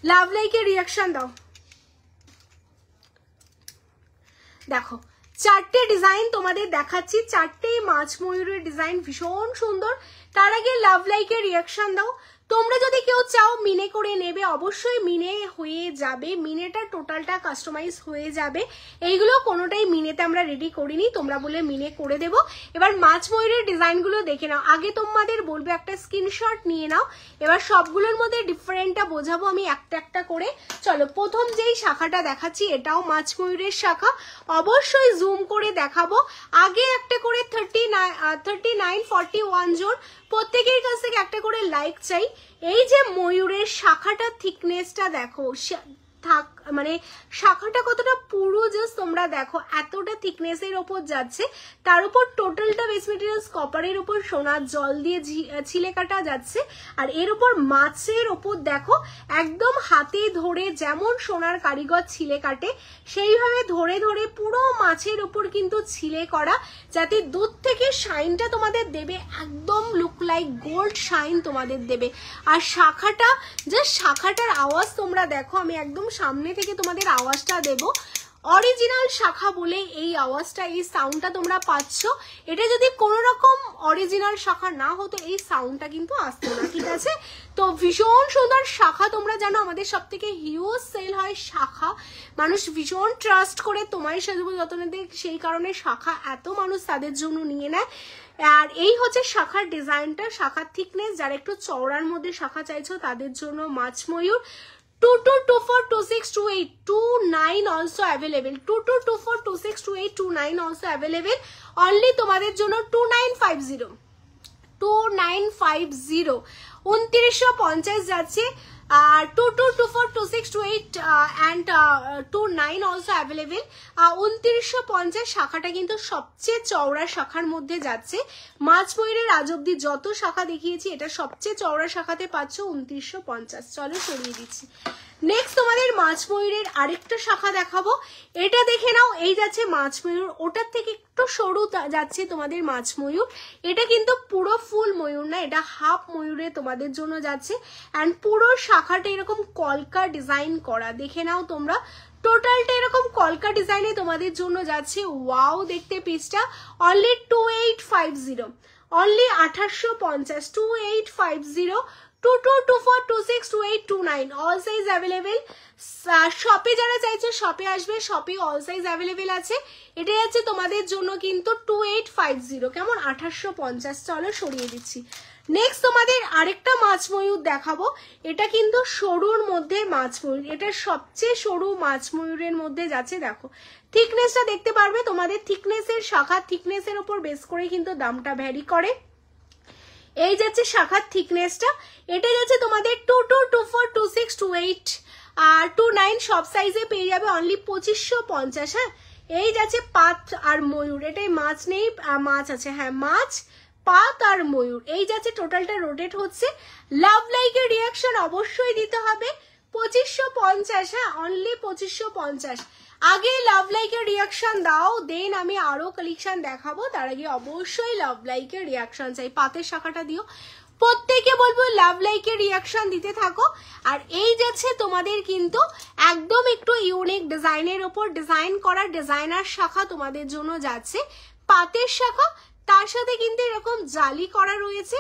লাভ লাইকের রিয়াকশন দাও। দেখো 4টে ডিজাইন তোমাদের দেখাচ্ছি, 4টে মাছ ময়ূরের ডিজাইন ভীষণ সুন্দর। তার আগে লাভ লাইকের রিয়াকশন দাও। তোমরা যদি কেউ চাও মিনে করে নেবে, অবশ্যই মিনে হয়ে যাবে, মিনেটা টোটালটা কাস্টমাইজ হয়ে যাবে। এইগুলো কোনোটাই মিনেতে আমরা রেডি করিনি, তোমরা বলে মিনে করে দেব। এবার মাছ ময়ূরের ডিজাইনগুলো দেখে নাও। আগে তোমাদের বলবো একটা স্ক্রিনশট নিয়ে নাও, এবার সবগুলোর মধ্যে ডিফারেন্টটা বোঝাবো আমি একটা একটা করে। চলো, প্রথম যেই শাখাটা দেখাচ্ছি এটাও মাছ ময়ূরের শাখা, অবশ্যই জুম করে দেখাবো। আগে একটা করে 39 41 জন প্রত্যেকের কাছ থেকে একটা করে লাইক চাই। এই যে ময়ূরের শাখাটা থিকনেসটা দেখো, মানে শাখাটা কতটা পুরো, জাস্ট তোমরা দেখো এতটা থিকনেসের ওপর যাচ্ছে। তার উপর টোটালটা বেস মেটেরিয়ালস কপারের উপর সোনার জল দিয়ে ছিলে কাটা যাচ্ছে। আর এর উপর মাছের ওপর দেখো একদম হাতে ধরে যেমন সোনার কারিগর ছিলে কাটে সেইভাবে ধরে ধরে পুরো মাছের ওপর কিন্তু ছিলে করা, যাতে দূর থেকে শাইনটা তোমাদের দেবে, একদম লুক লাইক গোল্ড শাইন তোমাদের দেবে। আর শাখাটা, জাস্ট শাখাটার আওয়াজ তোমরা দেখো, আমি একদম সামনে থেকে তোমাদের আওয়াজটা দেব। অরিজিনাল শাখা বলে এই আওয়াজটা, এই সাউন্ডটা তোমরা পাচ্ছ। এটা যদি কোনো রকম অরিজিনাল শাখা না হতো এই সাউন্ডটা কিন্তু আসতো না, ঠিক আছে? তো ভীষণ সুন্দর শাখা, তোমরা জানো আমাদের সব থেকে হিউজ সেল হয় শাখা, মানুষ ভীষণ ট্রাস্ট করে তোমায় সাজাবো যত্নে, সেই কারণে শাখা এত মানুষ তাদের জন্য নিয়ে নেয়। আর এই হচ্ছে শাখার ডিজাইনটা, শাখার থিকনেস। যারা একটু চওড়ার মধ্যে শাখা চাইছো তাদের জন্য মাছ ময়ূর। 2224262829 also available, 2224262829 also available, only তোমাদের জন্য 2950 2950 যাচ্ছে। আর 22242628 and 29 also available, 2950 শাখাটা কিন্তু সবচেয়ে চওড়া শাখার মধ্যে যাচ্ছে। মাছ ময়ূরের আজ অব্দি যত শাখা দেখিয়েছি এটা সবচেয়ে চওড়া শাখাতে পাচ্ছ 2950। চলো সরিয়ে দিচ্ছি। নেক্সট তোমাদের মাছ ময়ূরের আরেকটা শাখা দেখাবো, এটা দেখে নাও। এই যাচ্ছে মাছ ময়ূর, ওটার থেকে একটু সরু যাচ্ছে তোমাদের মাছ ময়ূর। এটা কিন্তু পুরো ফুল ময়ূর না, এটা হাফ ময়ূরে তোমাদের জন্য যাচ্ছে। অ্যান্ড পুরো শাখাটা এরকম কলকা ডিজাইন করা, দেখে নাও তোমরা। টোটালটা এরকম কলকা ডিজাইনে তোমাদের জন্য যাচ্ছে। ওয়াও দেখতে পিসটা। Only 2850, only 2850, 2850, 2224262829 all size available. শপে যারা চাইছে শপে আসবে, শপে অল সাইজ অ্যাভেলেবেল আছে। এটা আছে তোমাদের জন্য কিন্তু 2850, কেমন 2850। চলো সরিয়ে দিচ্ছি। নেক্সট তোমাদের আরেকটা মাছ ময়ূর দেখাবো, এটা কিন্তু সরুর মধ্যে মাছ ময়ূর, এটা সবচেয়ে সরু মাছ ময়ূরের মধ্যে যাচ্ছে। দেখো থিকনেসটা দেখতে পারবে, তোমাদের থিকনেসের শাখা থিকনেসের উপর বেস করে কিন্তু দামটা ভ্যারি করে। এই যাচ্ছে শাখার থিকনেসটা, এটা যাচ্ছে তোমাদের 22242628 আর 29 সব সাইজে পেয়ে যাবে অনলি 2550। হ্যাঁ, এই যাচ্ছে পাত আর ময়ূর, এটাই মাছ নেই, মাছ আছে, হ্যাঁ মাছ পাত আর ময়ূর। এই যাচ্ছে টোটালটা রোটেট হচ্ছে। লাভ লাইকের রিয়াকশন অবশ্যই দিতে হবে 2550। হ্যাঁ, অনলি 2550। আগে লাভ লাইকের রিয়াকশন দাও, দেন আমি আরো কালেকশন দেখাবো। তার আগে অবশ্যই লাভ লাইকের রিয়াকশন চাই। পাতের শাখাটা দিও, প্রত্যেকে বলবো লাভ লাইকের রিয়াকশন দিতে থাকো। আর এই যাচ্ছে তোমাদের কিন্তু একদম একটু ইউনিক ডিজাইনের ওপর ডিজাইন করা ডিজাইনার শাখা তোমাদের জন্য যাচ্ছে। পাতের শাখা, তার সাথে কিন্তু এরকম জালি করা রয়েছে।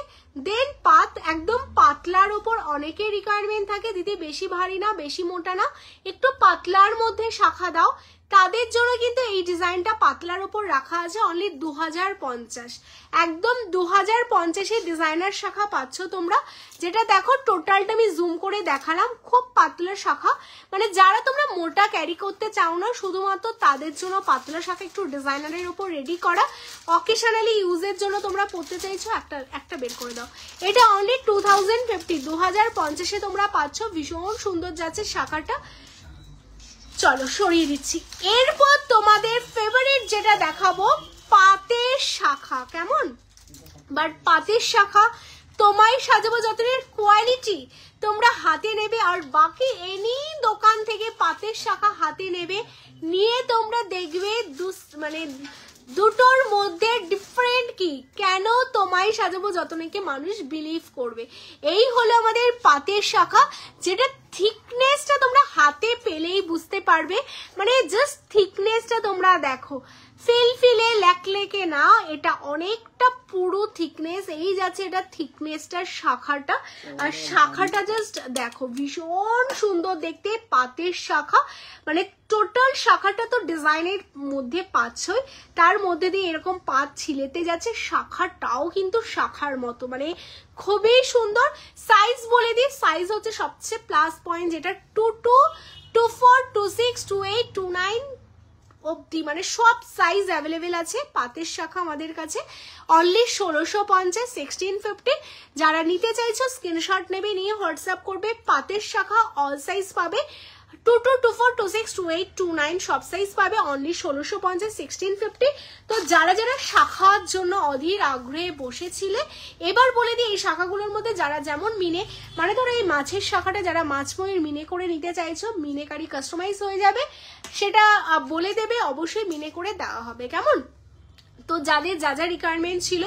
দেন পাত একদম পাতলার ওপর অনেকের রিকোয়ারমেন্ট থাকে দিদি বেশি ভারী না বেশি মোটা না, একটু পাতলার মধ্যে শাখা দাও, তাদের জন্য কিন্তু এই ডিজাইনটা পাতলার উপর রাখা আছে অনলি 2050। একদম 2050 ডিজাইনার শাখা পাচ্ছ তোমরা। যেটা দেখো টোটালটা আমি জুম করে দেখালাম, খুব পাতলা শাখা, মানে যারা তোমরা মোটা ক্যারি করতে চাও না শুধুমাত্র তাদের জন্য পাতলা শাখা একটু ডিজাইনারের উপর রেডি করা। অকেশনালি ইউজের জন্য তোমরা পড়তে চাইছো, একটা বের করে দাও। এটা অনলি 2050, 2050 তোমরা পাচ্ছ। ভীষণ সুন্দর যাচ্ছে শাখাটা। চলো সরিয়ে দিচ্ছি। এরপর তোমাদের ফেভারিট যেটা দেখাবো পাতের শাখা, কেমন? বাট পাতের শাখা তোমায় সাজাবো যতনের কোয়ালিটি তোমরা হাতে নেবে, আর বাকি এনি দোকান থেকে পাতের শাখা হাতে নেবে, নিয়ে তোমরা দেখবে মানে দুটোর মধ্যে ডিফারেন্ট কি, কেন তোমায় সাজাবো যতনকে মানুষ বিলিভ করবে। এই হলো আমাদের পাতের শাখা, যেটা থিকনেসটা তোমরা হাতে পেলেই বুঝতে পারবে। মানে জাস্ট থিকনেসটা তোমরা দেখো, ফিলফিলে ল্যাকলে থেকে না, এটা অনেকটা পুরো থিকনেস, এই যাচ্ছে এটা থিকনেসটার শাখাটা, আর শাখাটা জাস্ট দেখো ভীষণ সুন্দর দেখতে, পাতের শাখা, মানে টোটাল শাখাটা তো ডিজাইনের মধ্যে পাচ্ছই, তার মধ্যে দিয়ে এরকম পাত ছিলেতে যাচ্ছে, শাখাটাও কিন্তু শাখার মতো, মানে খুবই সুন্দর। সাইজ বলে দিই, সাইজ হচ্ছে সবচেয়ে প্লাস পয়েন্ট, যেটা 22, 24, 26, 28, 29 অবধি, মানে সব সাইজ অ্যাভেলেবেল আছে। পাতের শাখা আমাদের কাছে অনলি 1650, 1650। যারা নিতে চাইছো স্ক্রিনশট নেবে, নিয়ে হোয়াটসঅ্যাপ করবে। পাতের শাখা অল সাইজ পাবে, 22, 24, 26, 28, 29 সব সাইজ পাবে, অনলি 1650, 1650। তো যারা যারা শাখার জন্য অধীর আগ্রহে বসেছিলে, এবার বলে দিই এই শাখাগুলোর মধ্যে যারা যেমন মিনে, মানে ধরো এই মাছের শাখাটা যারা মাছময়ূর মিনে করে নিতে চাইছো, মিনেকারি কাস্টমাইজ হয়ে যাবে, সেটা বলে দেবে, অবশ্যই মিনে করে দেওয়া হবে, কেমন? তো যাদের যা যা রিকোয়ারমেন্ট ছিল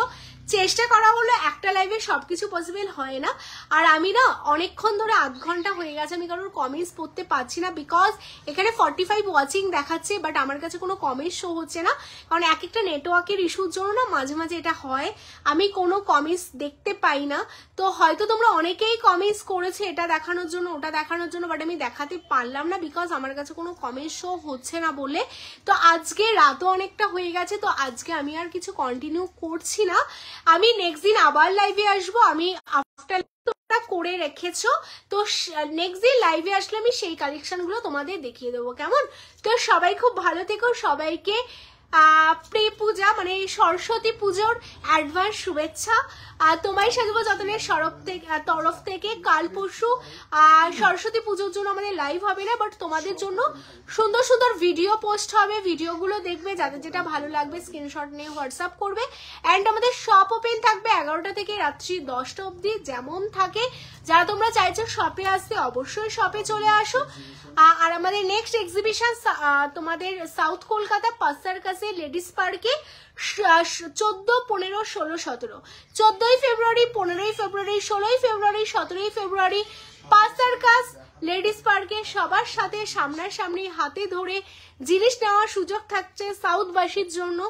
চেষ্টা করা হলো, একটা লাইভে সবকিছু পসিবল হয় না। আর আমি না অনেকক্ষণ ধরে, 8 ঘন্টা হয়ে গেছে, আমি কারোর কমেন্টস পড়তে পারছি না, বিকজ এখানে 45 ওয়াচিং দেখাচ্ছে, বাট আমার কাছে কোনো কমেন্টস শো হচ্ছে না, কারণ এক একটা নেটওয়ার্কের ইস্যুর জন্য না মাঝে মাঝে এটা হয়, আমি কোনো কমেন্টস দেখতে পাই না। তো হয়তো তোমরা অনেকেই কমেন্টস করেছে এটা দেখানোর জন্য, ওটা দেখানোর জন্য, বাট আমি দেখাতে পারলাম না, বিকজ আমার কাছে কোনো কমেন্টস শো হচ্ছে না বলে। তো আজকে রাতও অনেকটা হয়ে গেছে, তো আজকে আমি আর কিছু কন্টিনিউ করছি না, আমি নেক্সট দিন আবার লাইভে আসবো। আমি আফটার তোমরা করে রেখেছো, তো নেক্সট দিন লাইভে আসলে আমি সেই কালেকশন গুলো তোমাদের দেখিয়ে দেবো, কেমন? তো সবাই খুব ভালো থেকো, সবাইকে প্রে পূজা মানে সরস্বতী পুজোর অ্যাডভান্স শুভেচ্ছা। তোমায় সাজাবো যতনের তরফ থেকে কাল পরশু সরস্বতী পুজোর জন্য আমাদের লাইভ হবে না, বাট তোমাদের জন্য সুন্দর সুন্দর ভিডিও পোস্ট হবে, ভিডিওগুলো দেখবে, যাদের যেটা ভালো লাগবে স্ক্রিনশট নিয়ে হোয়াটসঅ্যাপ করবে। অ্যান্ড আমাদের শপ ওপেন থাকবে 11টা থেকে রাত্রি 10টা অবধি, যেমন থাকে। যারা তোমরা চাইছো শপে আসতে, অবশ্যই শপে চলে আসো। আর আমাদের নেক্সট এক্সিবিশন তোমাদের সাউথ কলকাতা পাসার কাছে লেডিস পার্কে 14, 15, 16, 17, 14ই ফেব্রুয়ারি, 15ই ফেব্রুয়ারি, 16ই ফেব্রুয়ারি, 17ই ফেব্রুয়ারি পাসার কাছ লেডিস পার্কে সবার সাথে সামনাসামনি হাতে ধরে জিনিস নেওয়ার সুযোগ থাকছে সাউথবাসীর জন্য।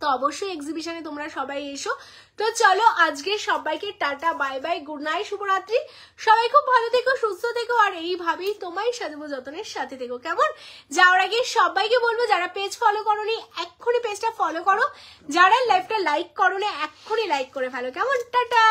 তো অবশ্যই এক্সিবিশনে তোমরা সবাই এসো। তো চলো আজকে সবাইকে tata, bye bye, good night, শুভরাত্রি। সবাই খুব ভালো থেকো, সুস্থ থেকো, আর এইভাবেই তোমায় সাজাবো যতনের সাথে থেকো, কেমন? যাওয়ার আগে সবাইকে বলবো, যারা পেজ ফলো করোনি এক্ষুনি পেজটা ফলো করো, যারা লাইভটা লাইক করোনি এক্ষুনি লাইক করে ফেলো, কেমন? টাটা।